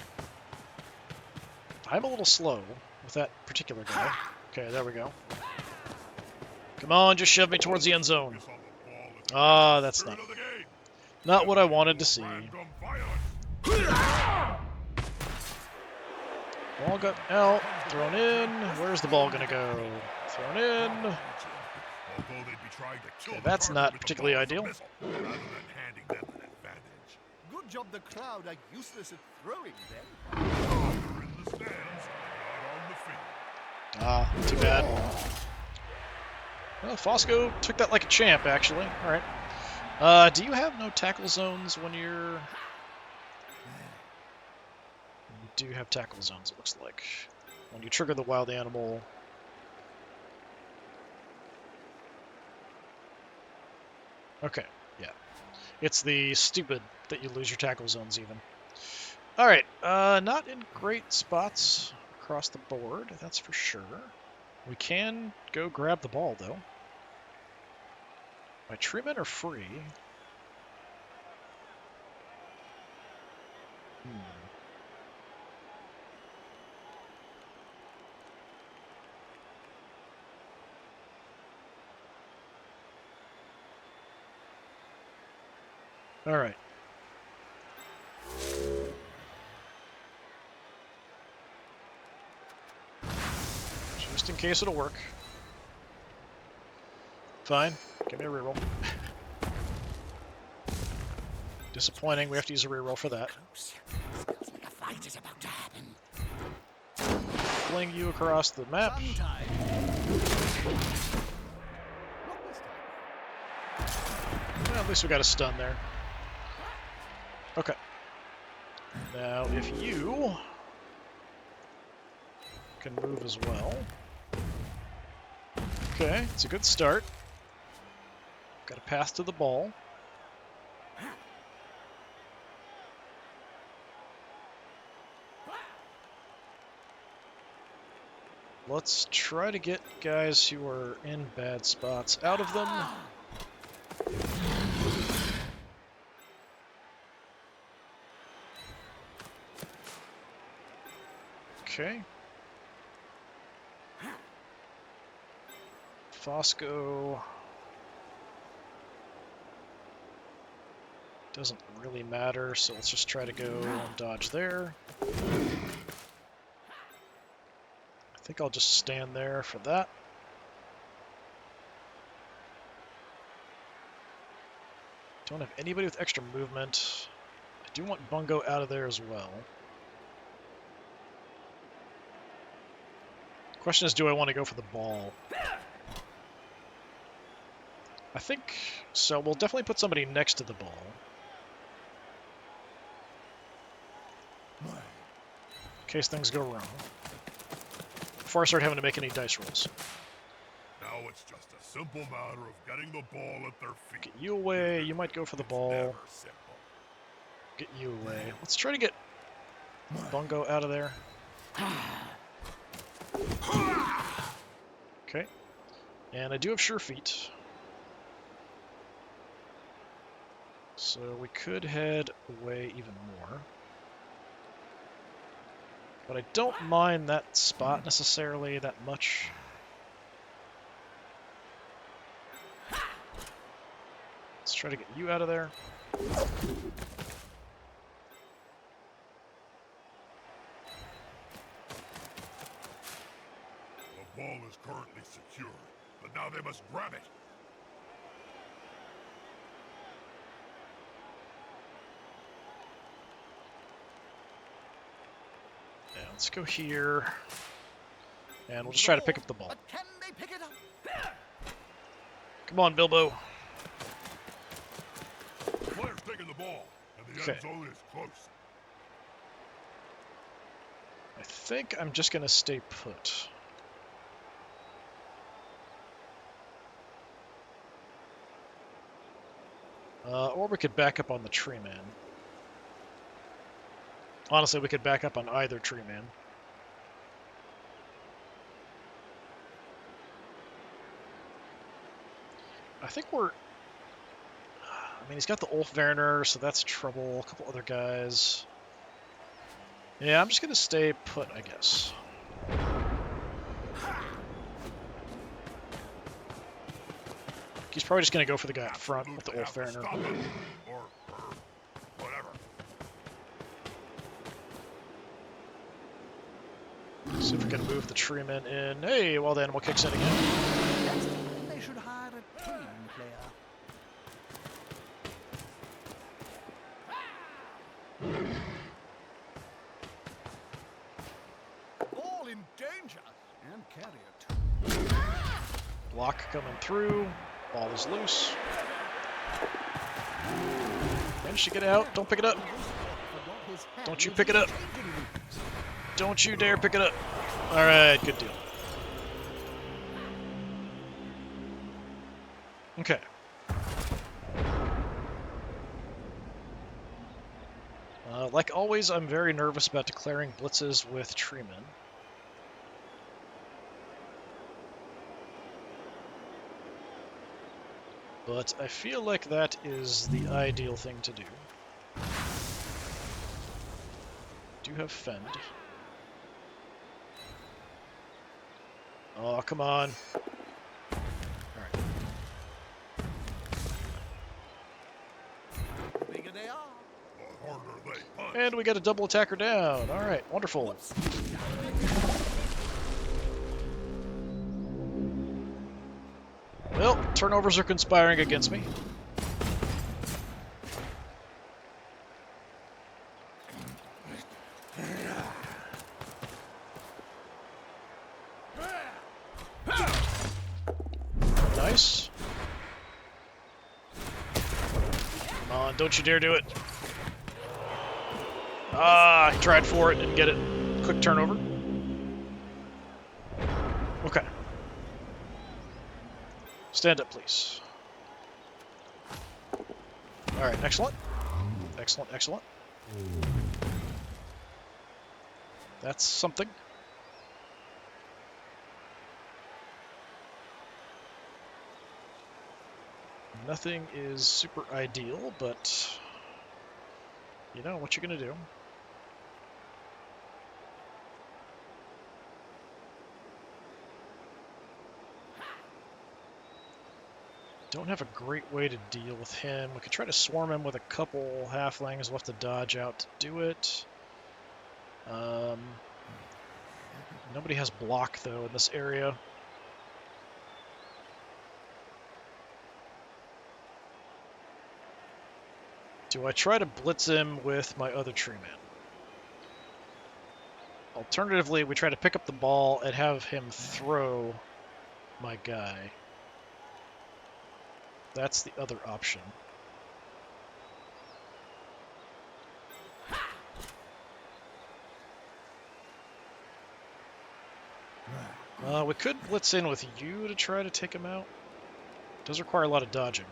I'm a little slow with that particular guy. Okay, there we go. Come on, just shove me towards the end zone. Ah, that's not what I wanted to see. Ball got out, thrown in. Where's the ball gonna go? Thrown in. Okay, that's not particularly ideal.
Good job the crowd are useless at throwing then.
Ah, too bad. Well, Fosco took that like a champ, actually. Alright. Do you have no tackle zones when you're... You do have tackle zones, it looks like. When you trigger the wild animal... Okay, yeah. It's the stupid that you lose your tackle zones, even. Alright, not in great spots across the board, that's for sure. We can go grab the ball, though. My treatment are free. All right. Just in case it'll work. Fine. Give me a reroll. Disappointing. We have to use a reroll for that.
Smells like a fight is about to happen.
Fling you across the map.
Sometime.
Well, at least we got a stun there. Okay. Now, if you can move as well. Okay, it's a good start. Got a path to the ball. Let's try to get guys who are in bad spots out of them. Okay. Fosco doesn't really matter, so let's just try to go and dodge there. I think I'll just stand there for that. Don't have anybody with extra movement. I do want Bungo out of there as well. Question is, do I want to go for the ball? I think so. We'll definitely put somebody next to the ball. In case things go wrong. Before I start having to make any dice rolls.
Now it's just a simple matter of getting the ball at their feet.
Get you away. You might go for the ball.
Never simple.
Get you away. Let's try to get Bungo out of there. Okay. And I do have sure feet. So we could head away even more. But I don't mind that spot necessarily that much. Let's try to get you out of there.
The ball is currently secured, but now they must grab it.
Yeah, let's go here. And we'll just try to pick up the ball.
But can they pick it up?
Come on, Bilbo.
The player's taking the ball, and the
Okay.
end zone is close.
I think I'm just going to stay put. Or we could back up on the tree man. Honestly, we could back up on either tree man. I think we're... I mean, he's got the Ulf Werner, so that's trouble. A couple other guys. Yeah, I'm just going to stay put, I guess. He's probably just going to go for the guy up front with the Ulf
Absolutely have
Werner.
to stop it, or whatever.
See if we can move the treeman in. Hey, well, the animal kicks in again.
That's when they should hire a team player. Ball in danger. And carry it.
Block coming through. Ball is loose. Managed to get out. Don't pick it up. Don't you pick it up. Don't you dare pick it up. Alright, good deal. Okay. Like always, I'm very nervous about declaring blitzes with treemen. But I feel like that is the ideal thing to do. Do have fend. Oh, come on. Alright.
The bigger they are.
The harder they punch.
And we got a double attacker down. Alright, wonderful. Well, turnovers are conspiring against me. Nice. Come on, don't you dare do it. Ah, he tried for it, didn't get it. Quick turnover. Okay. Stand up, please. Alright, excellent. Excellent, excellent. That's something. Nothing is super ideal, but you know what you're gonna do. Don't have a great way to deal with him. We could try to swarm him with a couple halflings. We'll have to dodge out to do it. Nobody has block, though, in this area. Do I try to blitz him with my other tree man? Alternatively, we try to pick up the ball and have him throw my guy. That's the other option. We could blitz in with you to try to take him out. Does require a lot of dodging.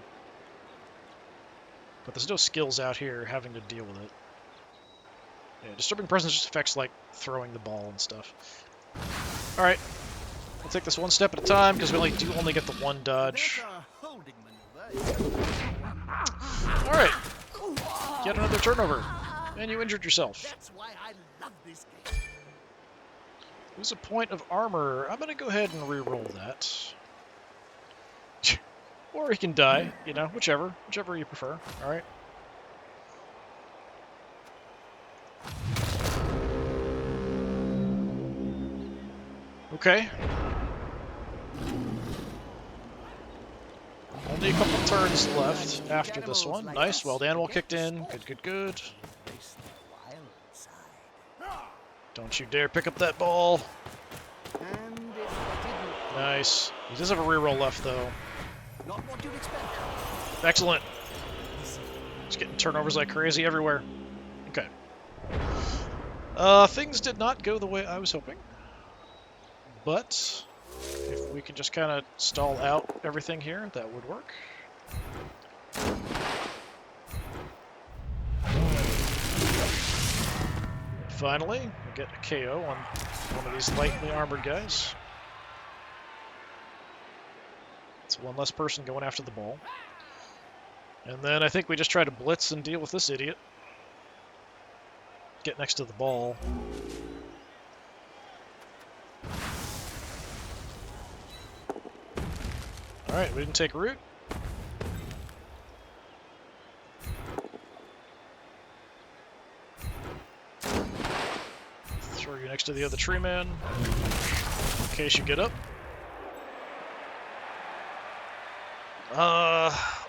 But there's no skills out here having to deal with it. Yeah, Disturbing Presence just affects, like, throwing the ball and stuff. Alright. We'll take this one step at a time, because we only get the one dodge.
That's a holding maneuver.
Alright. Yet another turnover. And you injured yourself.
That's why I love this game.
Lose a point of armor. I'm going to go ahead and re-roll that. Or he can die, you know, whichever you prefer. All right. Okay. Only a couple turns left after this one. Nice. Wild animal kicked in. Good, good, good.
Embrace the wild side.
Don't you dare pick up that ball.
And if I didn't,
Nice. He does have a reroll left, though.
not what you'd expect.
Excellent. Just getting turnovers like crazy everywhere. Okay. Things did not go the way I was hoping. But if we can just kind of stall out everything here, that would work. Finally, we get a KO on one of these lightly armored guys. It's one less person going after the ball. And then I think we just try to blitz and deal with this idiot. Get next to the ball. Alright, we didn't take root. Throw you next to the other tree man, in case you get up.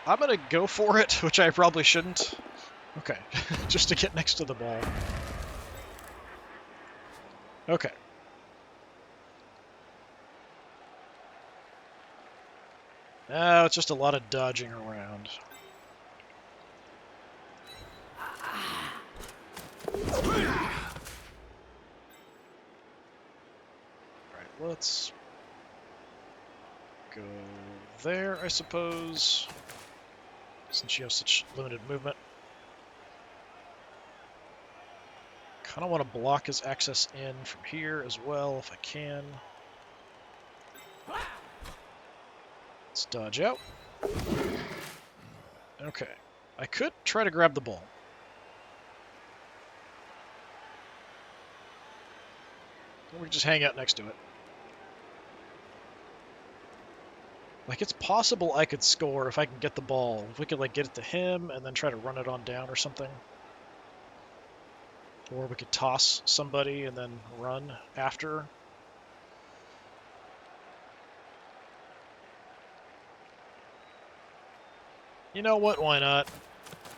I'm gonna go for it, which I probably shouldn't. Okay, just to get next to the ball. Okay. Now it's just a lot of dodging around. Alright, let's go there, I suppose, since you have such limited movement. Kind of want to block his access in from here as well, if I can. Let's dodge out. Okay. I could try to grab the ball. Or we can just hang out next to it. Like, it's possible I could score if I can get the ball. If we could, like, get it to him and then try to run it on down or something. Or we could toss somebody and then run after. You know what? Why not?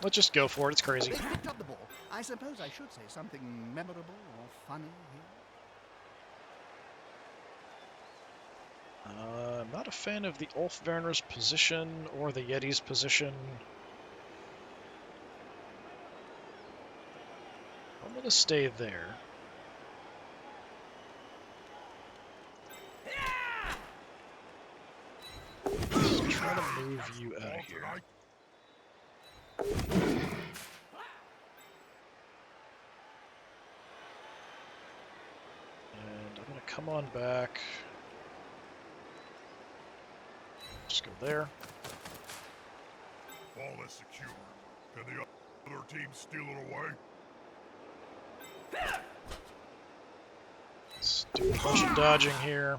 Let's just go for it. It's crazy.
They picked up the ball. I suppose I should say something memorable or funny here.
I'm not a fan of the Ulfverner's position or the Yeti's position. I'm going to stay there. Just try to move you out of here. And I'm going to come on back. Just go there.
Ball is secure. Can the other team steal it away?
Let's do a bunch of dodging here.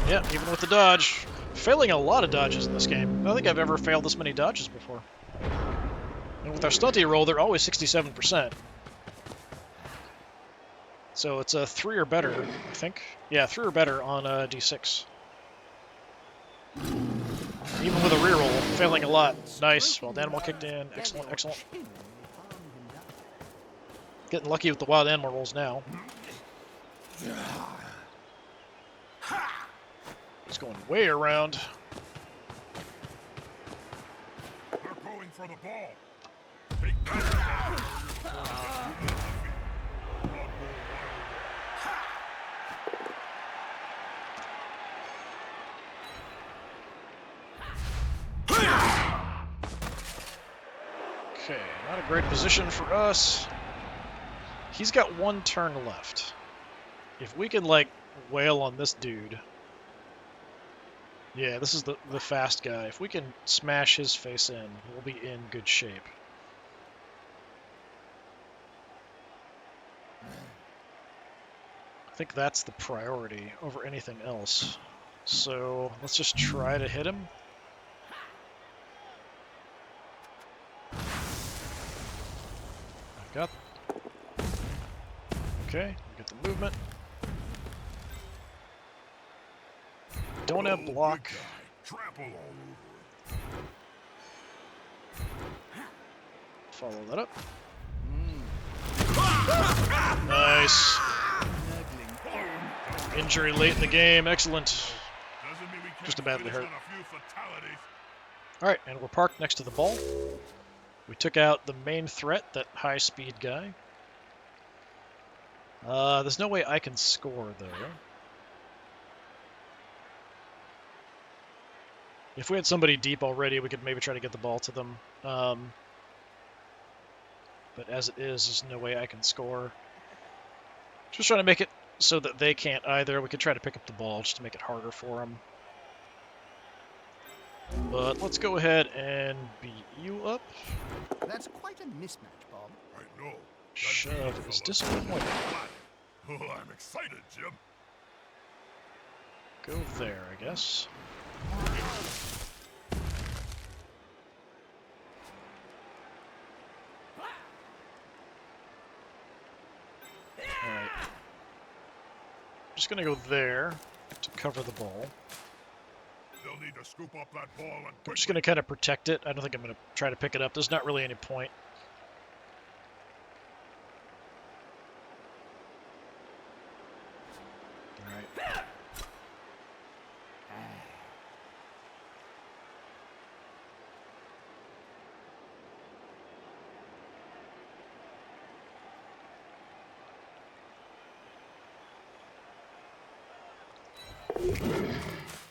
Yeah, even with the dodge. Failing a lot of dodges in this game. I don't think I've ever failed this many dodges before. And with our stunty roll, they're always 67%. So it's a 3 or better, I think. Yeah, 3 or better on D6. Even with a reroll, failing a lot. Nice. Wild animal kicked in. Excellent, excellent. Getting lucky with the wild animal rolls now. He's going way around.
They're going for the ball. Take that.
Okay, not a great position for us. He's got 1 turn left. If we can, like, wail on this dude, Yeah, this is the fast guy. If we can smash his face in, we'll be in good shape. I think that's the priority over anything else. So let's just try to hit him. I've got... Okay, we get the movement. Don't have
Oh,
block.
good guy. Trample all over it.
Follow that up. Nice. Injury late in the game. Excellent.
Doesn't mean we can't
Just a badly
finish
hurt.
on a few fatalities.
Alright, and we're parked next to the ball. We took out the main threat, that high-speed guy. There's no way I can score, though. If we had somebody deep already, we could maybe try to get the ball to them. But as it is, there's no way I can score. Just trying to make it so that they can't either. We could try to pick up the ball just to make it harder for them. But let's go ahead and beat you up.
That's quite a mismatch, Bob.
I know.
Shove is disappointing.
Oh, I'm excited, Jim.
Go there, I guess. Alright. Just gonna go there to cover the ball.
They'll need to scoop up that ball and
I'm just gonna kind of protect it. I don't think I'm gonna try to pick it up. There's not really any point. Alright.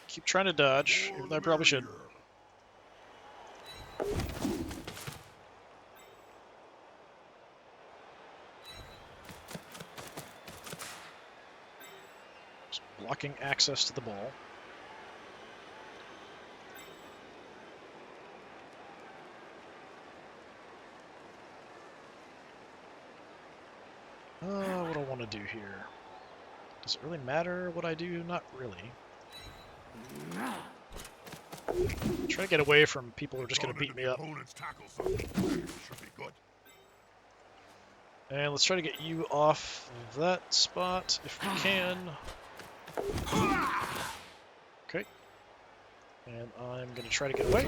Keep trying to dodge, even though I probably should. Just blocking access to the ball. What do I want to do here? Does it really matter what I do? Not really. Try to get away from people who are just going to beat me up.
Should be good.
And let's try to get you off of that spot if we can. Okay. And I'm going to try to get away.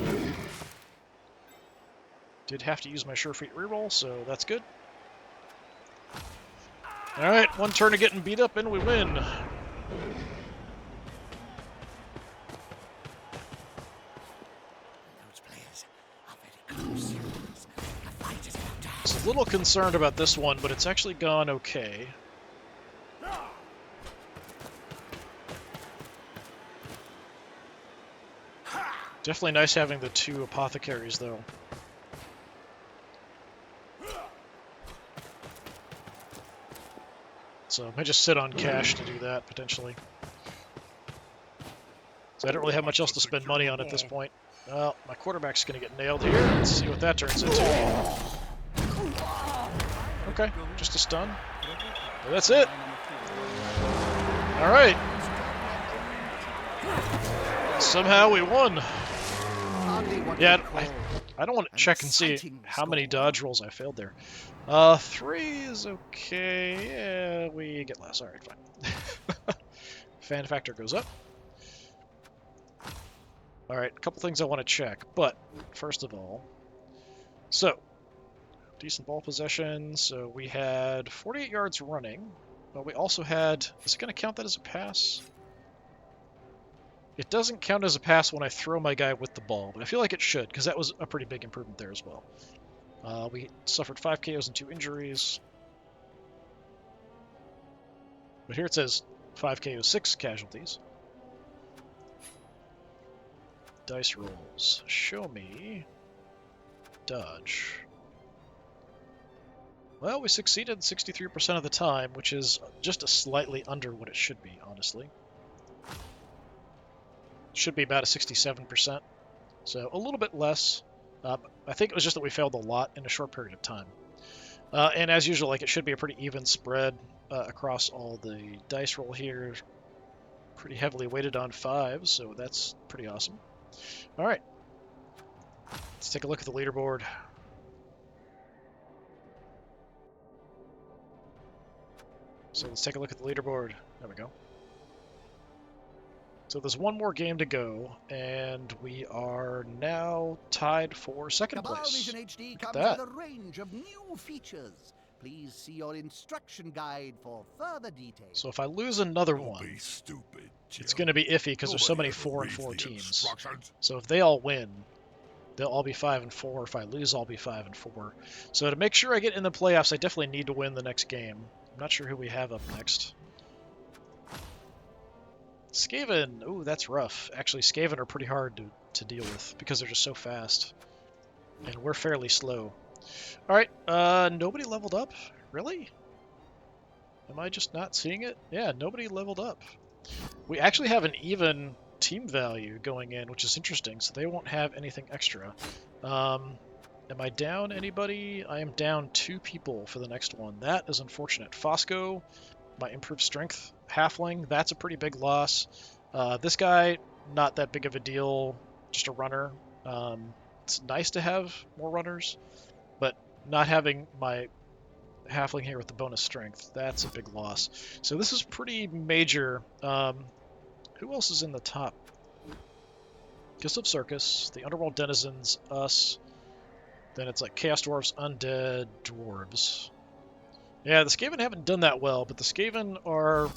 Did have to use my Sure Feet reroll, so that's good. Alright, one turn of getting beat up and we win. I was a little concerned about this one, but it's actually gone okay. Definitely nice having the two apothecaries, though. So I might just sit on cash to do that, potentially. So I don't really have much else to spend money on at this point. Well, my quarterback's going to get nailed here. Let's see what that turns into. Okay, just a stun. Well, that's it. All right. Somehow we won. Yeah, I don't want to check and see how many dodge rolls I failed there. 3 is okay. Yeah, we get less. All right, fine. Fan factor goes up. All right, a couple things I want to check, but first of all, so decent ball possession. So we had 48 yards running, but we also had. Is it going to count that as a pass? It doesn't count as a pass when I throw my guy with the ball, but I feel like it should, because that was a pretty big improvement there as well. We suffered 5 KOs and 2 injuries. But here it says 5 KOs, 6 casualties. Dice rolls. Show me. Dodge. Well, we succeeded 63% of the time, which is just a slightly under what it should be, honestly. Should be about a 67%. So a little bit less. I think it was just that we failed a lot in a short period of time. And as usual, like, it should be a pretty even spread across all the dice roll here. Pretty heavily weighted on 5, so that's pretty awesome. All right. Let's take a look at the leaderboard. So let's take a look at the leaderboard. There we go. So there's one more game to go, and we are now tied for second
Cabal
place.
Vision HD comes
that.
with a range of new features. Please see your instruction guide for further details.
So if I lose another
Don't
one,
be stupid, Jim.
it's going to be iffy because there's so
Nobody
many
ever
4 and
reads
4
the
teams.
instructions.
So if they all win, they'll all be 5 and 4. If I lose, I'll be 5 and 4. So to make sure I get in the playoffs, I definitely need to win the next game. I'm not sure who we have up next. Skaven. Ooh, that's rough. Actually, Skaven are pretty hard to deal with because they're just so fast. And we're fairly slow. Alright, nobody leveled up? Really? Am I just not seeing it? Yeah, nobody leveled up. We actually have an even team value going in, which is interesting, so they won't have anything extra. Am I down anybody? I am down 2 people for the next one. That is unfortunate. Fosco, my improved strength. Halfling, that's a pretty big loss. This guy, not that big of a deal, just a runner. It's nice to have more runners, but not having my Halfling here with the bonus strength, that's a big loss. So this is pretty major. Who else is in the top? Gifts of Circus, the Underworld Denizens, us. Then it's like Chaos Dwarves, Undead, Dwarves. Yeah, the Skaven haven't done that well, but the Skaven are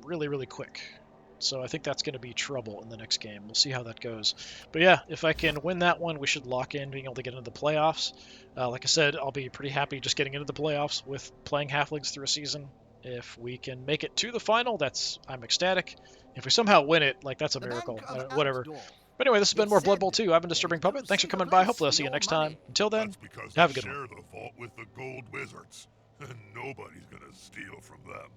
really, really quick. So I think that's going to be trouble in the next game. We'll see how that goes. But yeah, if I can win that one, we should lock in being able to get into the playoffs. Like I said, I'll be pretty happy just getting into the playoffs with playing Halflings through a season. If we can make it to the final, I'm ecstatic. If we somehow win it, like, that's a miracle. Whatever. But anyway, this has been more Blood Bowl 2. I've been Disturbing Puppet. Thanks for coming by. Hopefully I'll see you next time. Until then,
That's because
have a
they
good one.
share the vault with the gold wizards, and nobody's gonna steal from them.